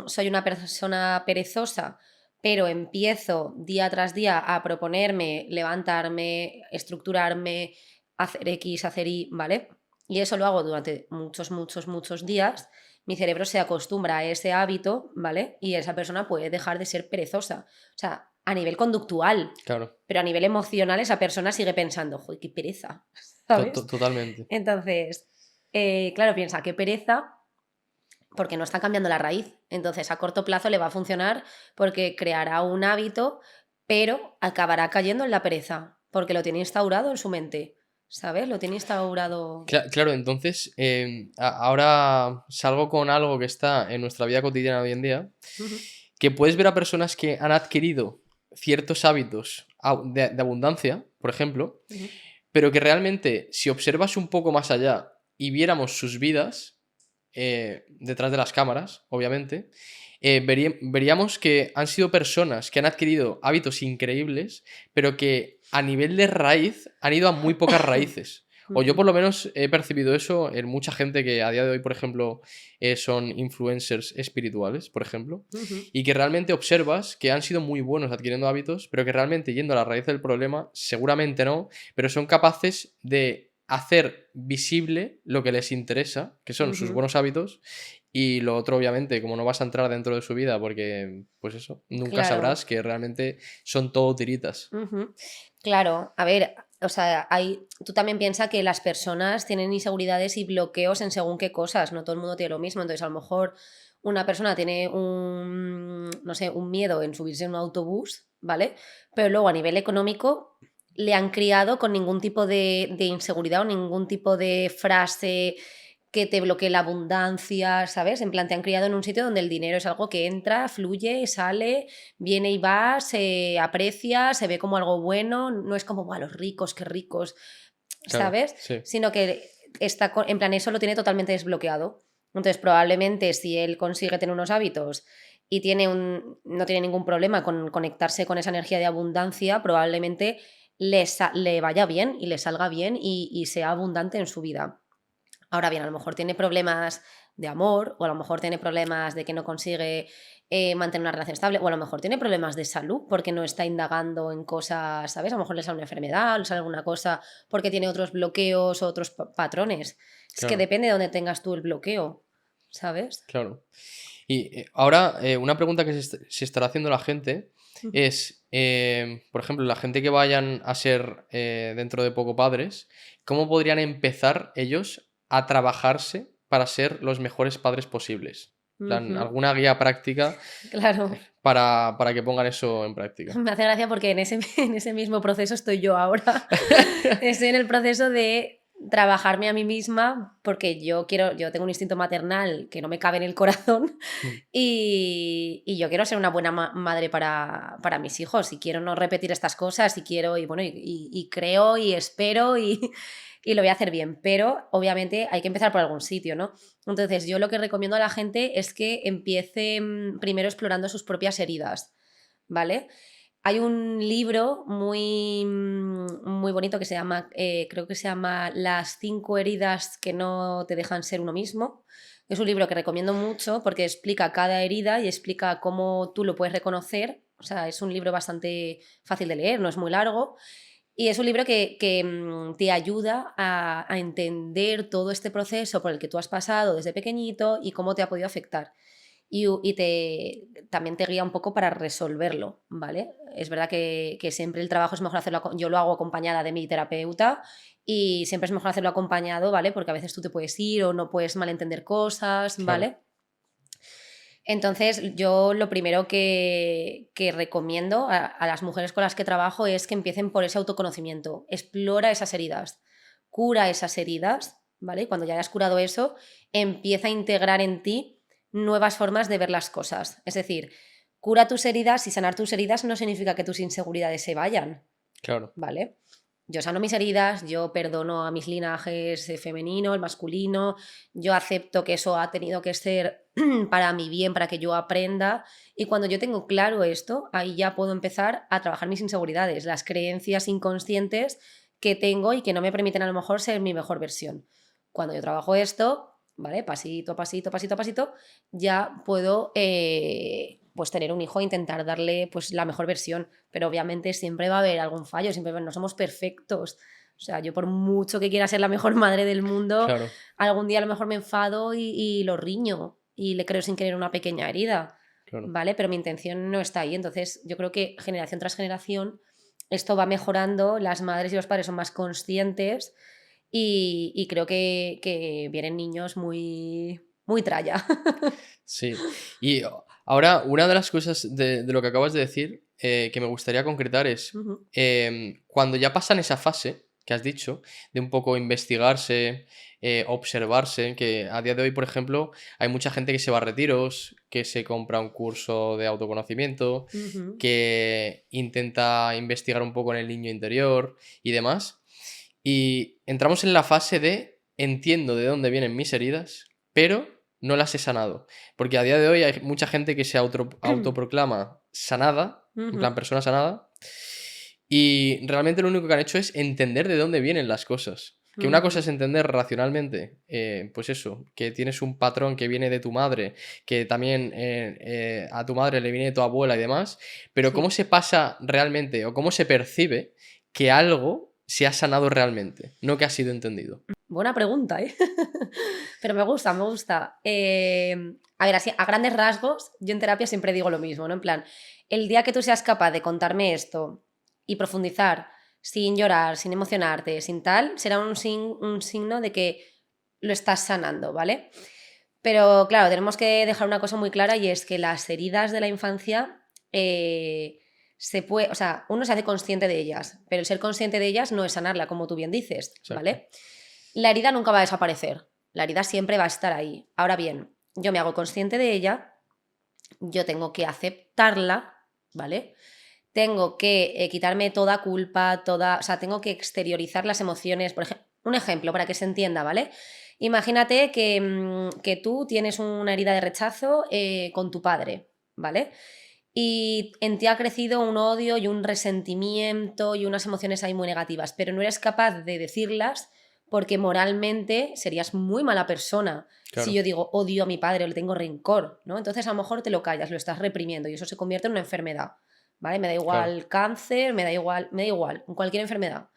soy una persona perezosa, pero empiezo día tras día a proponerme levantarme, estructurarme, hacer X, hacer Y, ¿vale? Y eso lo hago durante muchos, muchos, muchos días. Mi cerebro se acostumbra a ese hábito, ¿vale? Y esa persona puede dejar de ser perezosa. O sea, a nivel conductual, Claro, pero a nivel emocional esa persona sigue pensando, joder, qué pereza, ¿sabes? totalmente. Entonces, claro, piensa, qué pereza, porque no está cambiando la raíz. Entonces, a corto plazo le va a funcionar porque creará un hábito, pero acabará cayendo en la pereza, porque lo tiene instaurado en su mente, ¿sabes? Lo tiene instaurado. Claro, entonces, ahora salgo con algo que está en nuestra vida cotidiana hoy en día, Ujú, que puedes ver a personas que han adquirido ciertos hábitos de abundancia, por ejemplo, ujú. pero que realmente, si observas un poco más allá y viéramos sus vidas, detrás de las cámaras, obviamente, veríamos que han sido personas que han adquirido hábitos increíbles, pero que a nivel de raíz han ido a muy pocas raíces. O yo Ujú, por lo menos he percibido eso en mucha gente que a día de hoy, por ejemplo, son influencers espirituales, por ejemplo, ujú. y que realmente observas que han sido muy buenos adquiriendo hábitos, pero que realmente yendo a la raíz del problema, seguramente no, pero son capaces de hacer visible lo que les interesa, que son sus Ujú. buenos hábitos, y lo otro, obviamente, como no vas a entrar dentro de su vida, porque, pues eso, nunca Claro. sabrás que realmente son todo tiritas. Ujú. Claro, a ver, o sea, tú también piensas que las personas tienen inseguridades y bloqueos en según qué cosas, no todo el mundo tiene lo mismo, entonces a lo mejor una persona tiene no sé, un miedo en subirse en un autobús, ¿vale? Pero luego a nivel económico le han criado con ningún tipo de inseguridad o ningún tipo de frase que te bloquee la abundancia, ¿sabes? En plan, te han criado en un sitio donde el dinero es algo que entra, fluye, sale, viene y va, se aprecia, se ve como algo bueno, no es como, "Buah, los ricos, qué ricos", Claro, ¿sabes? sí, Sino que en plan, eso lo tiene totalmente desbloqueado. Entonces, probablemente si él consigue tener unos hábitos y no tiene ningún problema con conectarse con esa energía de abundancia, probablemente le vaya bien y le salga bien y sea abundante en su vida. Ahora bien, a lo mejor tiene problemas de amor, o a lo mejor tiene problemas de que no consigue mantener una relación estable, o a lo mejor tiene problemas de salud porque no está indagando en cosas, ¿sabes? A lo mejor le sale una enfermedad, le sale alguna cosa porque tiene otros bloqueos o otros patrones. Es que claro, depende de dónde tengas tú el bloqueo, ¿sabes? claro. Y ahora, una pregunta que se estará haciendo la gente Ujú. es, por ejemplo, la gente que vayan a ser dentro de poco padres, ¿cómo podrían empezar ellos a trabajarse para ser los mejores padres posibles? En plan, Ujú. ¿alguna guía práctica Claro. para que pongan eso en práctica? Me hace gracia porque en ese mismo proceso estoy yo ahora. Estoy en el proceso de trabajarme a mí misma porque yo tengo un instinto maternal que no me cabe en el corazón Mm, y yo quiero ser una buena madre para mis hijos y quiero no repetir estas cosas y quiero, y bueno, y creo y espero y lo voy a hacer bien, pero obviamente hay que empezar por algún sitio, ¿no? Entonces yo lo que recomiendo a la gente es que empiece primero explorando sus propias heridas, ¿vale? Hay un libro muy bonito que se llama, creo que se llama Las 5 heridas que no te dejan ser uno mismo. Es un libro que recomiendo mucho porque explica cada herida y explica cómo tú lo puedes reconocer. O sea, es un libro bastante fácil de leer, no es muy largo. Y es un libro que te ayuda a entender todo este proceso por el que tú has pasado desde pequeñito y cómo te ha podido afectar también te guía un poco para resolverlo, ¿vale? Es verdad que siempre el trabajo es mejor hacerlo, yo lo hago acompañada de mi terapeuta y siempre es mejor hacerlo acompañado, ¿vale? Porque a veces tú te puedes ir o no puedes malentender cosas, claro, ¿vale? Entonces, yo lo primero que recomiendo a las mujeres con las que trabajo es que empiecen por ese autoconocimiento. Explora esas heridas, cura esas heridas, ¿vale? Y cuando ya hayas curado eso, empieza a integrar en ti nuevas formas de ver las cosas. Es decir, cura tus heridas y sanar tus heridas no significa que tus inseguridades se vayan, claro, ¿vale? Yo sano mis heridas, yo perdono a mis linajes femenino, el masculino, yo acepto que eso ha tenido que ser para mi bien, para que yo aprenda. Y cuando yo tengo claro esto, ahí ya puedo empezar a trabajar mis inseguridades, las creencias inconscientes que tengo y que no me permiten a lo mejor ser mi mejor versión. Cuando yo trabajo esto, ¿vale? Pasito a pasito, pasito a pasito, ya puedo pues tener un hijo e intentar darle pues la mejor versión. Pero obviamente siempre va a haber algún fallo, siempre no somos perfectos. O sea, yo por mucho que quiera ser la mejor madre del mundo, Claro, algún día a lo mejor me enfado y lo riño y le creo sin querer una pequeña herida, claro. ¿vale? Pero mi intención no está ahí. Entonces, yo creo que generación tras generación esto va mejorando, las madres y los padres son más conscientes y creo que vienen niños muy, muy tralla. Sí. Y ahora, una de las cosas de lo que acabas de decir que me gustaría concretar es Ujú, cuando ya pasan esa fase que has dicho, de un poco investigarse, observarse, que a día de hoy, por ejemplo, hay mucha gente que se va a retiros, que se compra un curso de autoconocimiento, ujú. que intenta investigar un poco en el niño interior y demás. Y entramos en la fase de entiendo de dónde vienen mis heridas, pero no las he sanado. Porque a día de hoy hay mucha gente que se autoproclama sanada, en plan Ujú. persona sanada, y realmente lo único que han hecho es entender de dónde vienen las cosas. Que una cosa Ujú. es entender racionalmente, pues eso, que tienes un patrón que viene de tu madre, que también a tu madre le viene de tu abuela y demás, pero cómo Sí. se pasa realmente o cómo se percibe que algo se ha sanado realmente, no que ha sido entendido. Buena pregunta, ¿eh? Pero me gusta, me gusta. A ver, así, a grandes rasgos, yo en terapia siempre digo lo mismo, ¿no? En plan, el día que tú seas capaz de contarme esto y profundizar sin llorar, sin emocionarte, sin tal, será un signo de que lo estás sanando, ¿vale? Pero claro, tenemos que dejar una cosa muy clara y es que las heridas de la infancia se puede, o sea, uno se hace consciente de ellas, pero el ser consciente de ellas no es sanarla, como tú bien dices, Exacto. ¿vale? La herida nunca va a desaparecer, la herida siempre va a estar ahí. Ahora bien, yo me hago consciente de ella, yo tengo que aceptarla, ¿vale? Tengo que quitarme toda culpa, o sea, tengo que exteriorizar las emociones. Por ejemplo, un ejemplo para que se entienda, ¿vale? Imagínate que tú tienes una herida de rechazo con tu padre, ¿vale? Y en ti ha crecido un odio y un resentimiento y unas emociones ahí muy negativas, pero no eres capaz de decirlas porque moralmente serías muy mala persona si Claro, yo digo odio a mi padre o le tengo rencor, ¿no? Entonces a lo mejor te lo callas, lo estás reprimiendo y eso se convierte en una enfermedad, ¿vale? Me da claro, igual cáncer, me da igual, en cualquier enfermedad,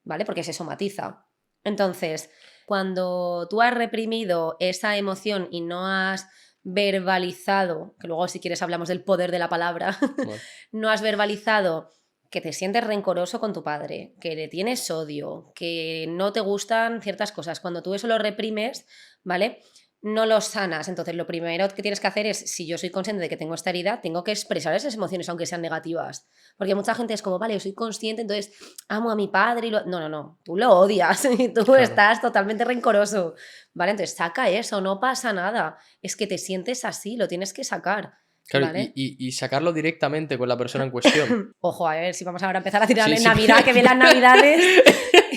¿vale? Porque se somatiza. Entonces, cuando tú has reprimido esa emoción y no has verbalizado, que luego si quieres hablamos del poder de la palabra, vale, no has verbalizado que te sientes rencoroso con tu padre, que le tienes odio, que no te gustan ciertas cosas, cuando tú eso lo reprimes, ¿vale? No lo sanas. Entonces, lo primero que tienes que hacer es, si yo soy consciente de que tengo esta herida, tengo que expresar esas emociones, aunque sean negativas. Porque mucha gente es como, vale, yo soy consciente, entonces amo a mi padre y lo... No, no, no, tú lo odias y tú claro. estás totalmente rencoroso, ¿vale? Entonces, saca eso, no pasa nada. Es que te sientes así, lo tienes que sacar, Claro, ¿vale? y sacarlo directamente con la persona en cuestión. Ojo, a ver si vamos ahora a empezar a tirar Sí, en sí. Navidad, que ve las Navidades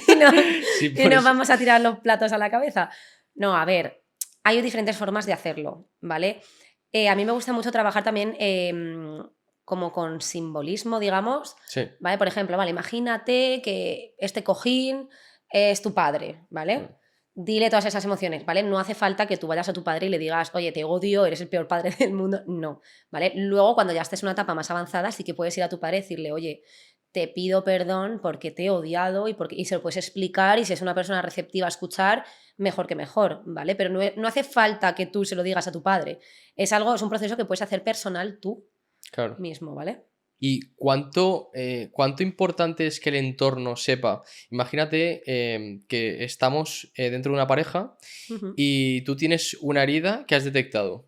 y, no, Sí, y por nos eso. vamos a tirar los platos a la cabeza. No, a ver, hay diferentes formas de hacerlo, ¿vale? A mí me gusta mucho trabajar también como con simbolismo, digamos, Sí, ¿vale? Por ejemplo, vale, imagínate que este cojín es tu padre, ¿vale? vale, Dile todas esas emociones, ¿vale? No hace falta que tú vayas a tu padre y le digas, oye, te odio, eres el peor padre del mundo. No, ¿vale? Luego, cuando ya estés en una etapa más avanzada, sí que puedes ir a tu padre y decirle, oye, te pido perdón porque te he odiado y se lo puedes explicar y si es una persona receptiva a escuchar, mejor que mejor, ¿vale? Pero no hace falta que tú se lo digas a tu padre. Es un proceso que puedes hacer personal tú claro. mismo, ¿vale? ¿Y cuánto importante es que el entorno sepa? Imagínate que estamos dentro de una pareja Ujú. y tú tienes una herida que has detectado.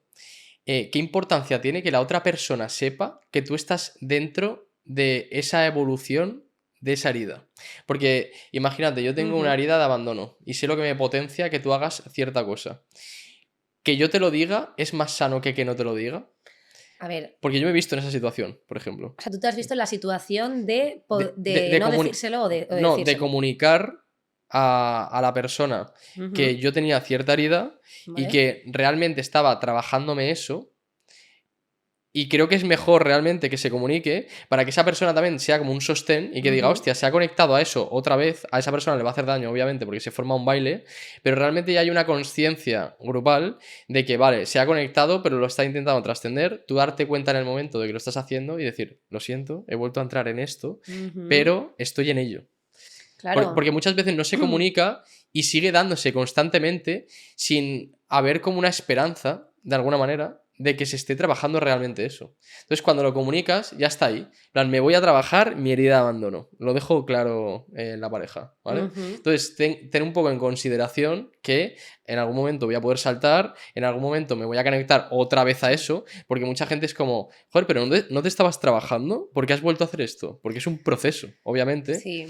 ¿Qué importancia tiene que la otra persona sepa que tú estás dentro de esa evolución de esa herida? Porque imagínate, yo tengo una Ujú. herida de abandono y sé lo que me potencia que tú hagas cierta cosa. Que yo te lo diga es más sano que no te lo diga. A ver, Porque yo me he visto en esa situación, por ejemplo. o sea, tú te has visto en la situación de, De, de- de de no comuni- decírselo o no, de decírselo, comunicar a la persona que Ujú. yo tenía cierta herida y ¿Vale? que realmente estaba trabajándome eso Y creo que es mejor realmente que se comunique para que esa persona también sea como un sostén y que diga, hostia, se ha conectado a eso otra vez, a esa persona le va a hacer daño, obviamente, porque se forma un baile, pero realmente ya hay una conciencia grupal de que, vale, se ha conectado, pero lo está intentando trascender, tú darte cuenta en el momento de que lo estás haciendo y decir, lo siento, he vuelto a entrar en esto, pero estoy en ello. Claro. Porque muchas veces no se comunica y sigue dándose constantemente sin haber como una esperanza, de alguna manera, de que se esté trabajando realmente eso. Entonces, cuando lo comunicas, ya está ahí. En plan, me voy a trabajar mi herida de abandono. Lo dejo claro en la pareja, ¿vale? Entonces, ten un poco en consideración que en algún momento voy a poder saltar, en algún momento me voy a conectar otra vez a eso, porque mucha gente es como, joder, pero ¿no te estabas trabajando? ¿Por qué has vuelto a hacer esto? Porque es un proceso, obviamente. Sí.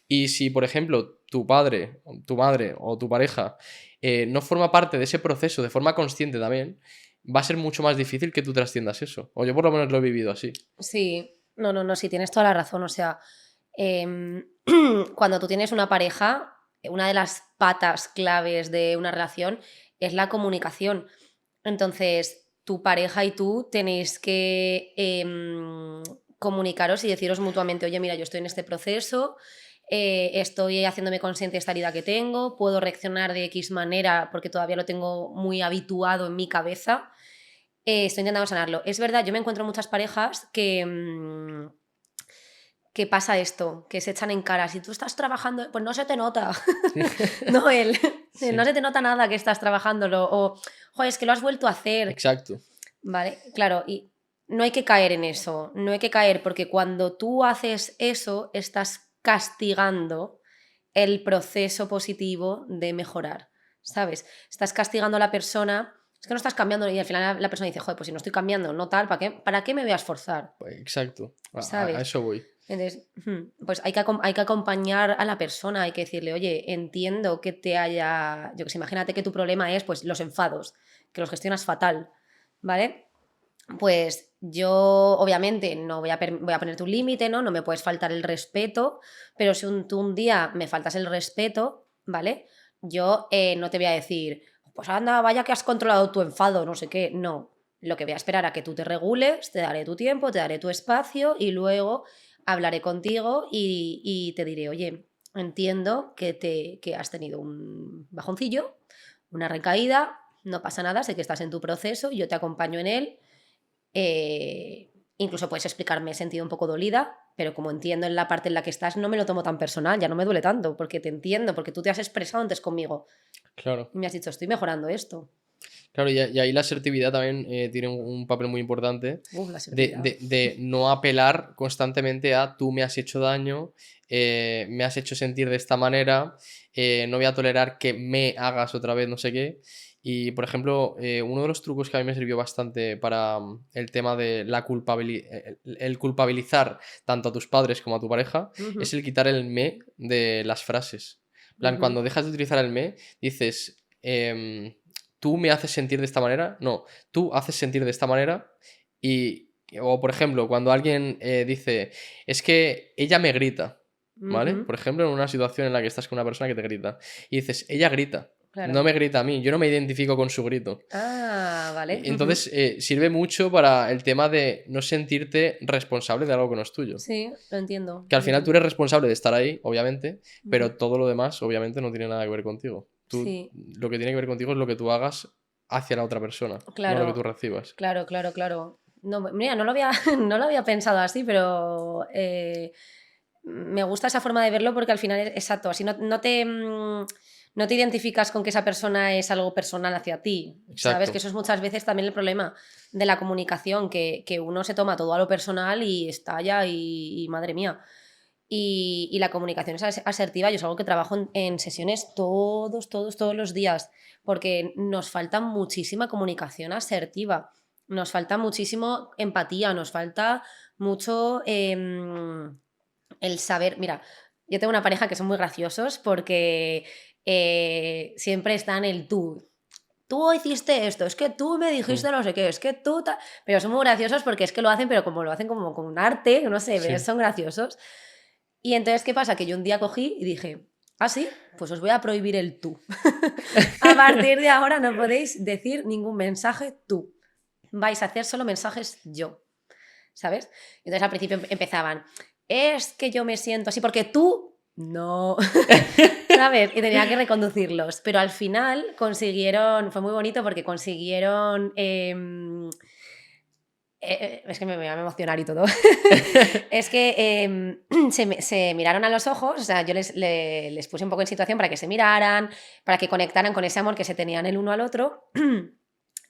Y si, por ejemplo, tu padre, tu madre o tu pareja no forma parte de ese proceso de forma consciente también, va a ser mucho más difícil que tú trasciendas eso. O yo por lo menos lo he vivido así. Sí, no, sí, tienes toda la razón. O sea, cuando tú tienes una pareja, una de las patas claves de una relación es la comunicación. Entonces, tu pareja y tú tenéis que comunicaros y deciros mutuamente, oye, mira, yo estoy en este proceso, estoy haciéndome consciente de esta herida que tengo, puedo reaccionar de X manera porque todavía lo tengo muy habituado en mi cabeza. Estoy intentando sanarlo. Es verdad, yo me encuentro muchas parejas que pasa esto, que se echan en cara. Si tú estás trabajando, pues no se te nota. No él. Sí. No se te nota nada que estás trabajándolo. O, joder, es que lo has vuelto a hacer. Exacto. Vale, claro. Y no hay que caer en eso. No hay que caer porque cuando tú haces eso, estás castigando el proceso positivo de mejorar. ¿Sabes? Estás castigando a la persona. Es que no estás cambiando y al final la persona dice, joder, pues si no estoy cambiando, no tal, ¿para qué me voy a esforzar? Exacto. ¿Sabes? A eso voy. Entonces, pues hay que acompañar a la persona, hay que decirle, oye, entiendo que te haya, yo que sé, imagínate que tu problema es pues los enfados, que los gestionas fatal, ¿vale? Pues yo obviamente no voy a ponerte un límite, ¿no? No me puedes faltar el respeto, pero si tú un día me faltas el respeto, ¿vale? Yo no te voy a decir, pues anda, vaya que has controlado tu enfado, no sé qué, no. Lo que voy a esperar a que tú te regules, te daré tu tiempo, te daré tu espacio y luego hablaré contigo y te diré, oye, entiendo que has tenido un bajoncillo, una recaída, no pasa nada, sé que estás en tu proceso, yo te acompaño en él. Incluso puedes explicarme, he sentido un poco dolida, pero como entiendo en la parte en la que estás, no me lo tomo tan personal, ya no me duele tanto, porque te entiendo, porque tú te has expresado antes conmigo. Claro. Y me has dicho, estoy mejorando esto. Claro, y ahí la asertividad también tiene un papel muy importante La asertividad. de no apelar constantemente a tú me has hecho daño, me has hecho sentir de esta manera, no voy a tolerar que me hagas otra vez no sé qué. Y, por ejemplo, uno de los trucos que a mí me sirvió bastante para el tema de el culpabilizar tanto a tus padres como a tu pareja es el quitar el me de las frases. En plan, cuando dejas de utilizar el me, dices... tú me haces sentir de esta manera, no, tú haces sentir de esta manera o por ejemplo, cuando alguien dice, es que ella me grita, ¿vale? Por ejemplo, en una situación en la que estás con una persona que te grita y dices, ella grita, Claro. no me grita a mí, yo no me identifico con su grito. Ah, vale. Entonces sirve mucho para el tema de no sentirte responsable de algo que no es tuyo. Sí, lo entiendo. Que al final tú eres responsable de estar ahí, obviamente, pero todo lo demás, obviamente, no tiene nada que ver contigo. Sí. Lo que tiene que ver contigo es lo que tú hagas hacia la otra persona, Claro. no lo que tú recibas. Claro. No, mira, no lo había pensado así, pero me gusta esa forma de verlo porque al final, exacto, así no te identificas con que esa persona es algo personal hacia ti. Exacto. Sabes que eso es muchas veces también el problema de la comunicación, que uno se toma todo a lo personal y estalla y madre mía. Y la comunicación asertiva, yo es algo que trabajo en sesiones todos los días, porque nos falta muchísima comunicación asertiva, nos falta muchísimo empatía, nos falta mucho el saber. Mira, yo tengo una pareja que son muy graciosos porque siempre están el tú. Tú hiciste esto, es que tú me dijiste no sé qué, es que tú... Pero son muy graciosos porque es que lo hacen, pero como lo hacen como con un arte, no sé, Sí. son graciosos. Y entonces, ¿qué pasa? Que yo un día cogí y dije, ¿ah, sí? Pues os voy a prohibir el tú. A partir de ahora no podéis decir ningún mensaje tú. vais a hacer solo mensajes yo, ¿sabes? Entonces al principio empezaban, es que yo me siento así porque tú no, ¿sabes? Y tenía que reconducirlos, pero al final consiguieron, fue muy bonito porque consiguieron... es que me voy a emocionar y todo. Es que se miraron a los ojos, o sea, yo les puse un poco en situación para que se miraran, para que conectaran con ese amor que se tenían el uno al otro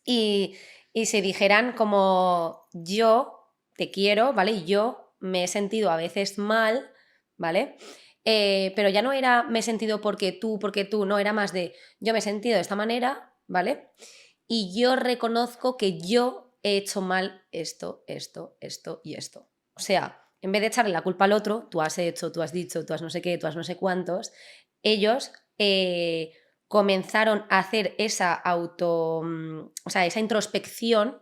y, y se dijeran como yo te quiero, ¿vale? Y yo me he sentido a veces mal, ¿vale? Pero ya no era me he sentido porque tú, no, era más de yo me he sentido de esta manera, ¿vale? Y yo reconozco que yo he hecho mal esto, esto, esto y esto. O sea, en vez de echarle la culpa al otro, tú has hecho, tú has dicho, tú has no sé qué, tú has no sé cuántos, ellos comenzaron a hacer esa o sea, esa introspección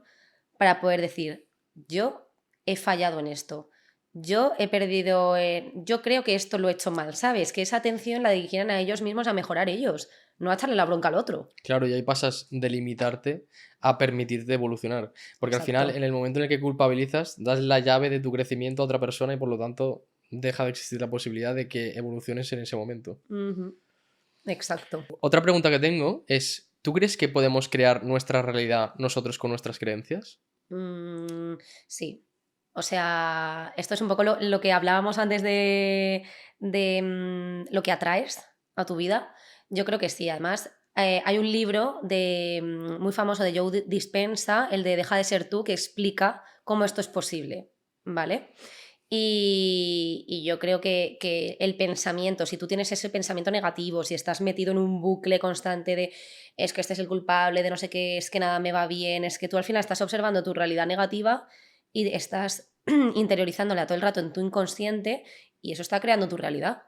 para poder decir, yo he fallado en esto, yo he perdido, yo creo que esto lo he hecho mal, ¿sabes? Que esa atención la dirigieran a ellos mismos a mejorar ellos, no a echarle la bronca al otro. Claro, y ahí pasas de limitarte a permitirte evolucionar. Porque al final, Exacto. en el momento en el que culpabilizas, das la llave de tu crecimiento a otra persona y por lo tanto deja de existir la posibilidad de que evoluciones en ese momento. Ujú. Exacto. Otra pregunta que tengo es, ¿tú crees que podemos crear nuestra realidad nosotros con nuestras creencias? Sí. O sea, esto es un poco lo que hablábamos antes de lo que atraes a tu vida. Yo creo que sí. Además, hay un libro muy famoso de Joe Dispenza, el de Deja de ser tú, que explica cómo esto es posible. ¿Vale? Y yo creo que el pensamiento, si tú tienes ese pensamiento negativo, si estás metido en un bucle constante de es que este es el culpable, de no sé qué, es que nada me va bien, es que tú al final estás observando tu realidad negativa y estás interiorizándola todo el rato en tu inconsciente y eso está creando tu realidad.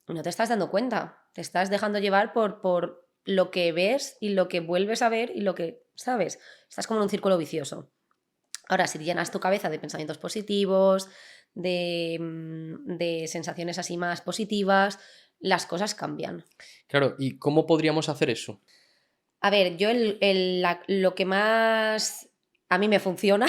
No te estás dando cuenta, te estás dejando llevar por lo que ves y lo que vuelves a ver y lo que sabes. Estás como en un círculo vicioso. Ahora, si llenas tu cabeza de pensamientos positivos, de sensaciones así más positivas, las cosas cambian. Claro, ¿y cómo podríamos hacer eso? A ver, yo lo que más a mí me funciona,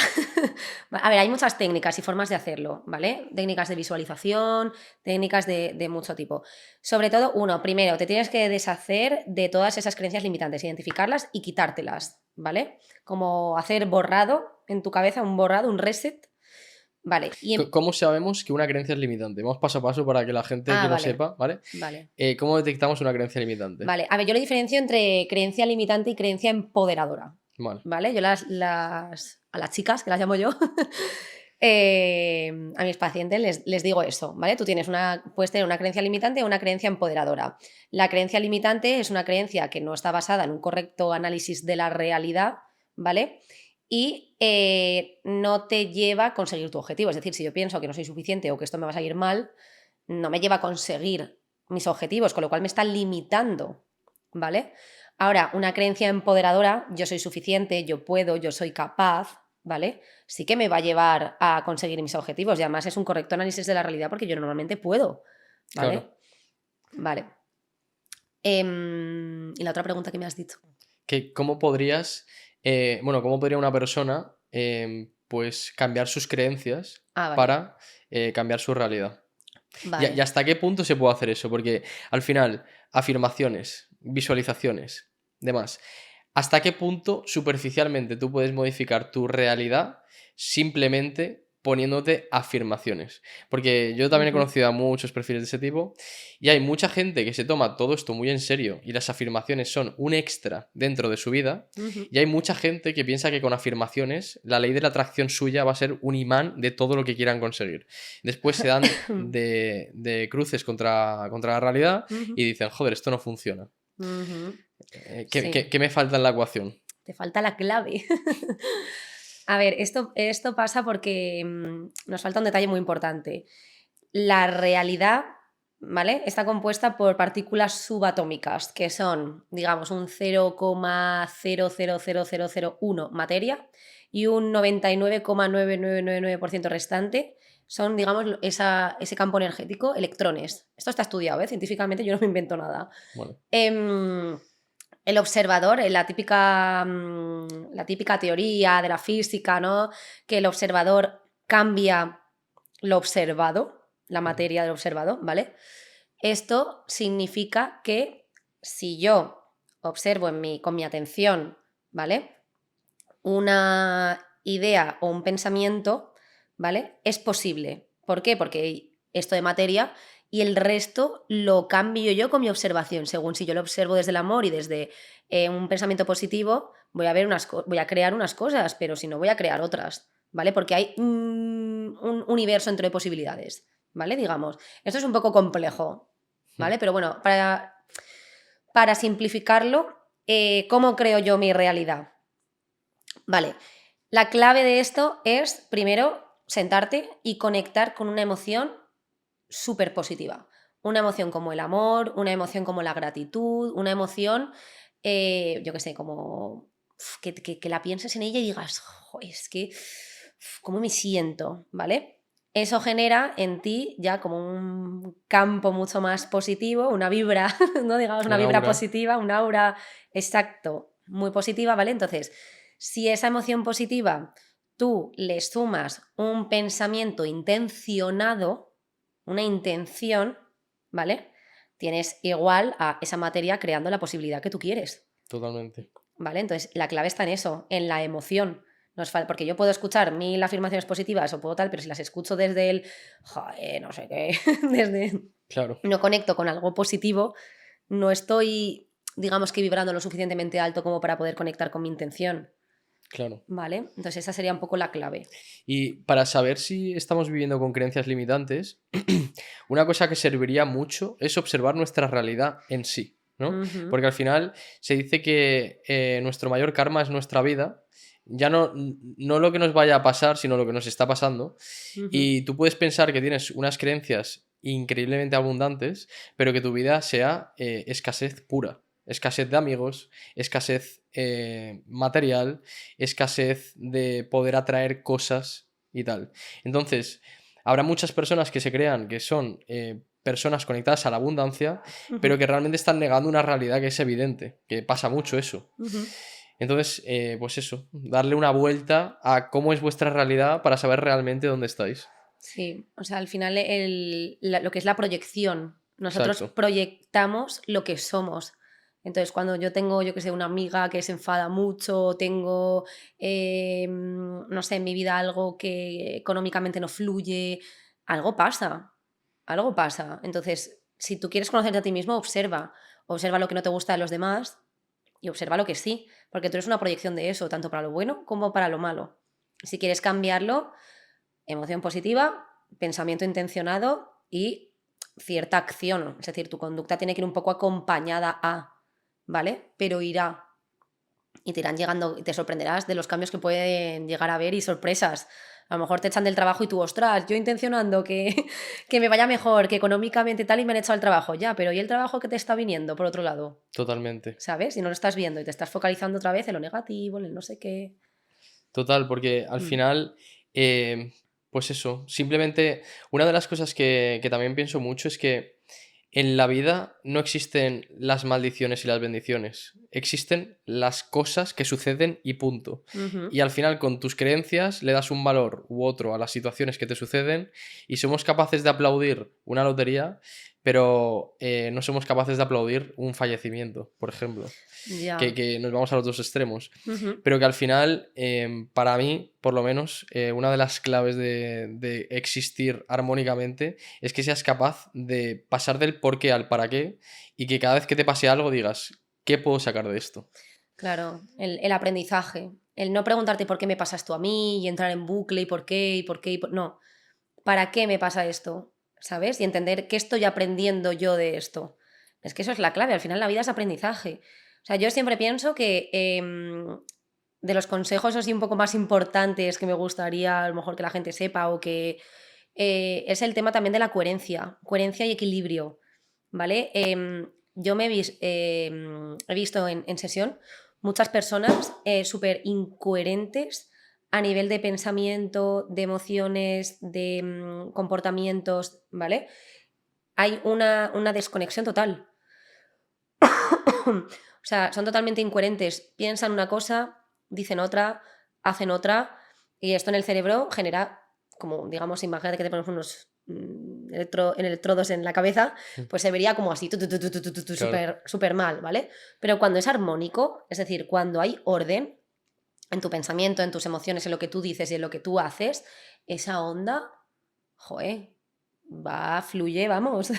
a ver, hay muchas técnicas y formas de hacerlo, ¿vale? Técnicas de visualización, técnicas de mucho tipo. Sobre todo, primero, te tienes que deshacer de todas esas creencias limitantes, identificarlas y quitártelas, ¿vale? Como hacer borrado en tu cabeza, un borrado, un reset, ¿vale? ¿Cómo sabemos que una creencia es limitante? Vamos paso a paso para que la gente que no Vale, sepa, ¿vale? vale. ¿Cómo detectamos una creencia limitante? Vale, a ver, yo lo diferencio entre creencia limitante y creencia empoderadora, Vale. ¿vale? Yo a las chicas, que las llamo yo, a mis pacientes les digo eso, ¿vale? Puedes tener una creencia limitante o una creencia empoderadora. La creencia limitante es una creencia que no está basada en un correcto análisis de la realidad, ¿vale? Y no te lleva a conseguir tu objetivo. Es decir, si yo pienso que no soy suficiente o que esto me va a salir mal, no me lleva a conseguir mis objetivos, con lo cual me está limitando, ¿vale? Ahora, una creencia empoderadora, yo soy suficiente, yo puedo, yo soy capaz, ¿vale? Sí que me va a llevar a conseguir mis objetivos y además es un correcto análisis de la realidad porque yo normalmente puedo, ¿vale? Claro. Vale. Y la otra pregunta que me has dicho. ¿Cómo cómo podría una persona pues cambiar sus creencias Vale. para cambiar su realidad? Vale. ¿Y hasta qué punto se puede hacer eso? Porque al final, afirmaciones, visualizaciones, demás. ¿Hasta qué punto superficialmente tú puedes modificar tu realidad simplemente poniéndote afirmaciones? Porque yo también he Ujú. conocido a muchos perfiles de ese tipo y hay mucha gente que se toma todo esto muy en serio y las afirmaciones son un extra dentro de su vida Ujú. y hay mucha gente que piensa que con afirmaciones la ley de la atracción suya va a ser un imán de todo lo que quieran conseguir. Después se dan de cruces contra la realidad Ujú. y dicen, joder, esto no funciona. Ujú. ¿Qué, Sí, qué me falta en la ecuación? te falta la clave. A ver, esto pasa porque nos falta un detalle muy importante. La realidad, ¿vale? Está compuesta por partículas subatómicas, que son, digamos, un 0,000001 materia y un 99,9999% restante son, digamos, ese campo energético, electrones. Esto está estudiado, ¿eh? Científicamente, yo no me invento nada. Bueno, Em, el observador, la típica teoría de la física, ¿no? Que el observador cambia lo observado, la materia del observado, ¿vale? Esto significa que si yo observo con mi atención, ¿vale? Una idea o un pensamiento, ¿vale? Es posible. ¿Por qué? Porque esto de materia y el resto lo cambio yo con mi observación. Según si yo lo observo desde el amor y desde un pensamiento positivo, voy a crear unas cosas, pero si no, voy a crear otras, ¿vale? Porque hay un universo entre posibilidades, ¿vale? Digamos, esto es un poco complejo, ¿vale? Pero bueno, para simplificarlo, ¿cómo creo yo mi realidad? Vale, la clave de esto es, primero, sentarte y conectar con una emoción súper positiva. Una emoción como el amor, una emoción como la gratitud, una emoción, yo qué sé, como que la pienses en ella y digas, es que, ¿cómo me siento? ¿Vale? Eso genera en ti ya como un campo mucho más positivo, una vibra, ¿no? Digamos, una vibra positiva, un aura, exacto, muy positiva, ¿vale? Entonces, si esa emoción positiva tú le sumas un pensamiento intencionado, una intención, ¿vale? Tienes igual a esa materia creando la posibilidad que tú quieres. Totalmente. ¿Vale? Entonces, la clave está en eso, en la emoción. Porque yo puedo escuchar 1000 afirmaciones positivas o puedo tal, pero si las escucho desde el, joder, no sé qué, desde... Claro. No conecto con algo positivo, no estoy, digamos que vibrando lo suficientemente alto como para poder conectar con mi intención. Claro. ¿Vale? Entonces esa sería un poco la clave. Y para saber si estamos viviendo con creencias limitantes, una cosa que serviría mucho es observar nuestra realidad en sí, ¿no? Uh-huh. Porque al final se dice que nuestro mayor karma es nuestra vida, ya no lo que nos vaya a pasar, sino lo que nos está pasando. Uh-huh. Y tú puedes pensar que tienes unas creencias increíblemente abundantes, pero que tu vida sea escasez pura. Escasez de amigos, escasez material, escasez de poder atraer cosas y tal. Entonces, habrá muchas personas que se crean que son personas conectadas a la abundancia, Uh-huh. pero que realmente están negando una realidad que es evidente, que pasa mucho eso. Uh-huh. Entonces, pues eso, darle una vuelta a cómo es vuestra realidad para saber realmente dónde estáis. Sí, o sea, al final lo que es la proyección, nosotros Exacto. proyectamos lo que somos. Entonces, cuando yo tengo, yo que sé, una amiga que se enfada mucho, tengo, no sé, en mi vida algo que económicamente no fluye, algo pasa, algo pasa. Entonces, si tú quieres conocerte a ti mismo, observa lo que no te gusta de los demás y observa lo que sí, porque tú eres una proyección de eso, tanto para lo bueno como para lo malo. Si quieres cambiarlo, emoción positiva, pensamiento intencionado y cierta acción. Es decir, tu conducta tiene que ir un poco acompañada a, ¿vale? Pero irá. Y te irán llegando, y te sorprenderás de los cambios que pueden llegar a haber y sorpresas. A lo mejor te echan del trabajo y tú, ostras, yo intencionando que me vaya mejor, que económicamente tal y me han echado el trabajo. Ya, pero ¿y el trabajo que te está viniendo por otro lado? Totalmente. ¿Sabes? Y no lo estás viendo y te estás focalizando otra vez en lo negativo, en el no sé qué. Total, porque al final, pues eso, simplemente una de las cosas que también pienso mucho es que en la vida no existen las maldiciones y las bendiciones, existen las cosas que suceden y punto. Uh-huh. Y al final con tus creencias le das un valor u otro a las situaciones que te suceden y somos capaces de aplaudir una lotería, pero no somos capaces de aplaudir un fallecimiento, por ejemplo. Ya. Que nos vamos a los dos extremos. Uh-huh. Pero que al final, para mí, por lo menos, una de las claves de existir armónicamente es que seas capaz de pasar del por qué al para qué y que cada vez que te pase algo digas, ¿qué puedo sacar de esto? Claro, el aprendizaje. El no preguntarte por qué me pasa esto a mí y entrar en bucle y por qué y por qué y por... No, ¿para qué me pasa esto? ¿Sabes? Y entender qué estoy aprendiendo yo de esto. Es que eso es la clave, al final la vida es aprendizaje. O sea, yo siempre pienso que de los consejos así un poco más importantes que me gustaría a lo mejor que la gente sepa o que es el tema también de la coherencia y equilibrio, ¿vale? Yo he visto en sesión muchas personas súper incoherentes a nivel de pensamiento, de emociones, de comportamientos, ¿vale? Hay una desconexión total. O sea, son totalmente incoherentes. Piensan una cosa, dicen otra, hacen otra, y esto en el cerebro genera, como digamos, imagínate que te pones unos electrodos en la cabeza, pues se vería como así, Claro. súper mal, ¿vale? Pero cuando es armónico, es decir, cuando hay orden en tu pensamiento, en tus emociones, en lo que tú dices y en lo que tú haces, esa onda, joder, fluye, vamos,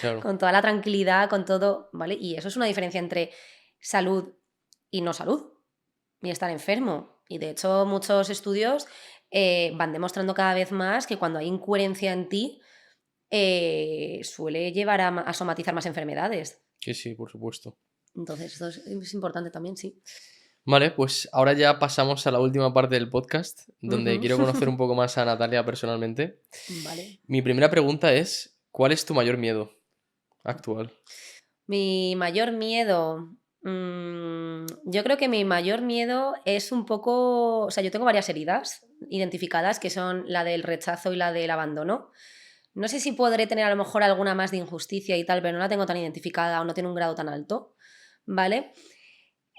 Claro. con toda la tranquilidad, con todo, ¿vale? Y eso es una diferencia entre salud y no salud, y estar enfermo. Y de hecho, muchos estudios van demostrando cada vez más que cuando hay incoherencia en ti, suele llevar a somatizar más enfermedades. Sí, por supuesto. Entonces, esto es importante también, sí. Vale, pues ahora ya pasamos a la última parte del podcast, donde Ujú. quiero conocer un poco más a Natalia personalmente. Vale. Mi primera pregunta es, ¿cuál es tu mayor miedo actual? Mi mayor miedo. Yo creo que mi mayor miedo es un poco. O sea, yo tengo varias heridas identificadas, que son la del rechazo y la del abandono. No sé si podré tener a lo mejor alguna más de injusticia y tal, pero no la tengo tan identificada o no tiene un grado tan alto, ¿vale?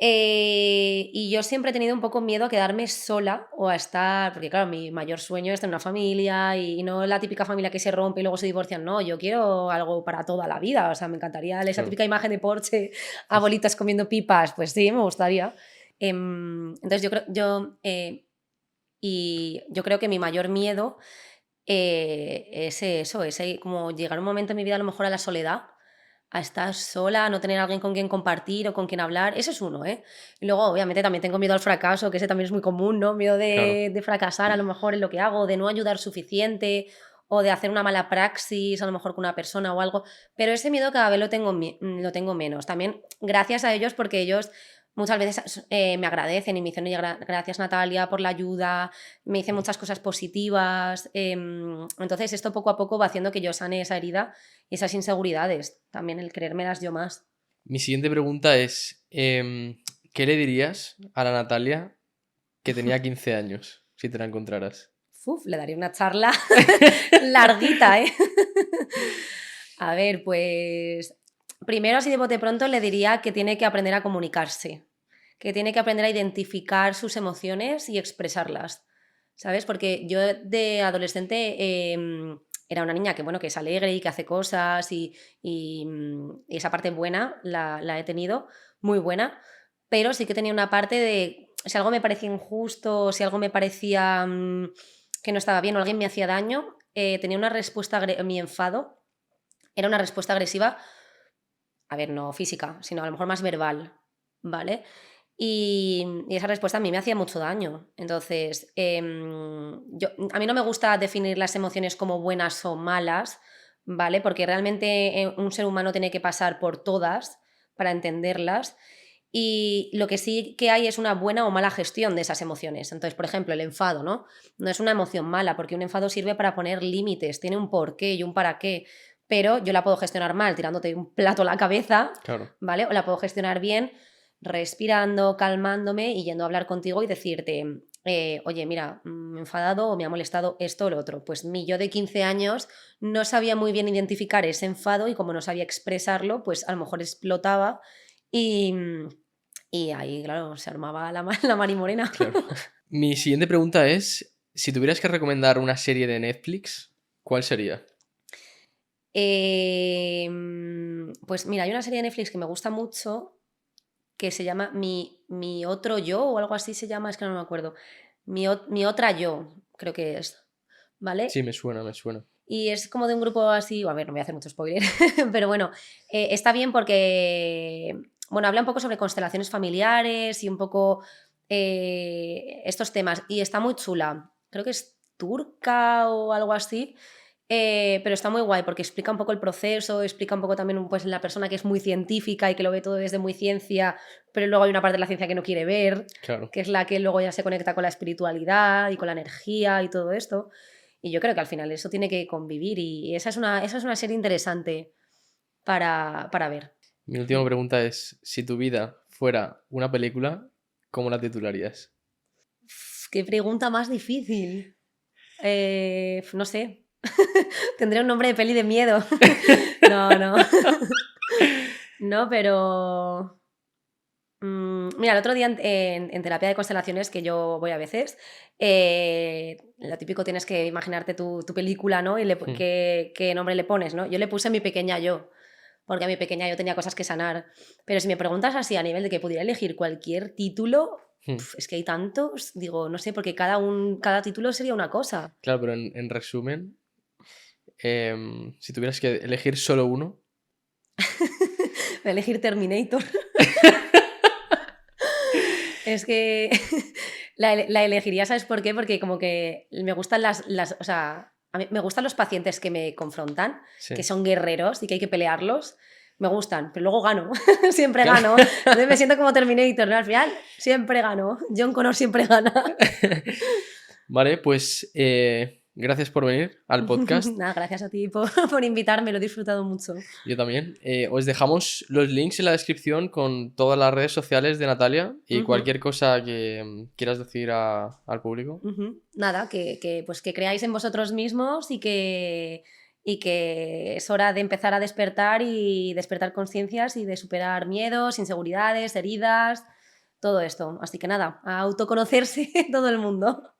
Y yo siempre he tenido un poco miedo a quedarme sola o a estar, porque claro, mi mayor sueño es tener una familia y no la típica familia que se rompe y luego se divorcian, no, yo quiero algo para toda la vida, o sea, me encantaría esa Claro. típica imagen de Porsche, abuelitas comiendo pipas, pues sí, me gustaría. Entonces y yo creo que mi mayor miedo es eso, es como llegar un momento en mi vida a lo mejor a la soledad, a estar sola, a no tener alguien con quien compartir o con quien hablar, ese es uno, ¿eh? Y luego, obviamente, también tengo miedo al fracaso, que ese también es muy común, ¿no? Miedo Claro. de fracasar a lo mejor en lo que hago, de no ayudar suficiente o de hacer una mala praxis a lo mejor con una persona o algo, pero ese miedo cada vez lo tengo menos. También gracias a ellos porque ellos muchas veces me agradecen y me dicen, oye, gracias Natalia por la ayuda, me dicen muchas cosas positivas, entonces esto poco a poco va haciendo que yo sane esa herida y esas inseguridades, también el creérmelas yo más. Mi siguiente pregunta es, ¿qué le dirías a la Natalia que tenía 15 años si te la encontraras? Uf, le daría una charla larguita, ¿eh? A ver, pues primero así de bote pronto le diría que tiene que aprender a comunicarse, que tiene que aprender a identificar sus emociones y expresarlas, ¿sabes? Porque yo de adolescente era una niña que, bueno, que es alegre y que hace cosas y esa parte buena la he tenido, muy buena, pero sí que tenía una parte de si algo me parecía injusto, si algo me parecía que no estaba bien o alguien me hacía daño, tenía una respuesta, mi enfado era una respuesta agresiva, a ver, no física, sino a lo mejor más verbal, ¿vale? Y esa respuesta a mí me hacía mucho daño. Entonces, a mí no me gusta definir las emociones como buenas o malas, ¿vale? Porque realmente un ser humano tiene que pasar por todas para entenderlas. Y lo que sí que hay es una buena o mala gestión de esas emociones. Entonces, por ejemplo, el enfado, ¿no? No es una emoción mala, porque un enfado sirve para poner límites, tiene un porqué y un para qué, pero yo la puedo gestionar mal tirándote un plato a la cabeza, Claro. ¿vale? O la puedo gestionar bien respirando, calmándome y yendo a hablar contigo y decirte, oye, mira, me he enfadado o me ha molestado esto o lo otro. Pues mi yo de 15 años no sabía muy bien identificar ese enfado y como no sabía expresarlo, pues a lo mejor explotaba y, y ahí, claro, se armaba la marimorena. Claro. Mi siguiente pregunta es, si tuvieras que recomendar una serie de Netflix, ¿cuál sería? Pues mira, hay una serie de Netflix que me gusta mucho que se llama Mi otro yo o algo así se llama, es que no me acuerdo. Mi otra yo, creo que es, Sí, ¿vale? me suena, me suena. Y es como de un grupo así, a ver, no voy a hacer mucho spoiler, pero bueno, está bien porque, bueno, habla un poco sobre constelaciones familiares y un poco estos temas. Y está muy chula, creo que es turca o algo así, pero está muy guay porque explica un poco el proceso, explica un poco también pues, la persona que es muy científica y que lo ve todo desde muy ciencia, pero luego hay una parte de la ciencia que no quiere ver, Claro. que es la que luego ya se conecta con la espiritualidad y con la energía y todo esto. Y yo creo que al final eso tiene que convivir y esa es una serie interesante para ver. Mi última pregunta es, si tu vida fuera una película, ¿cómo la titularías? Qué pregunta más difícil. No sé. Tendría un nombre de peli de miedo. No, no. No, pero Mira, el otro día en terapia de constelaciones, que yo voy a veces, lo típico tienes que imaginarte tu película, ¿no? Y Hmm, qué nombre le pones, ¿no? Yo le puse mi pequeña yo, porque a mi pequeña yo tenía cosas que sanar. Pero si me preguntas así a nivel de que pudiera elegir cualquier título, hmm. es que hay tantos, digo, no sé, porque cada título sería una cosa. Claro, pero en resumen, si tuvieras que elegir solo uno. Voy a elegir Terminator. Es que la elegiría, ¿sabes por qué? Porque como que me gustan o sea, a mí me gustan los pacientes que me confrontan, que Sí. son guerreros y que hay que pelearlos. Me gustan, pero luego gano, siempre Claro. gano. Entonces me siento como Terminator, ¿no? Al final siempre gano. John Connor siempre gana. Vale, pues gracias por venir al podcast. Nada, gracias a ti por invitarme, lo he disfrutado mucho. Yo también. Os dejamos los links en la descripción con todas las redes sociales de Natalia y Ujú, cualquier cosa que quieras decir al público. ujú. Nada, pues que creáis en vosotros mismos y que es hora de empezar a despertar y despertar conciencias y de superar miedos, inseguridades, heridas, todo esto. Así que nada, a autoconocerse todo el mundo.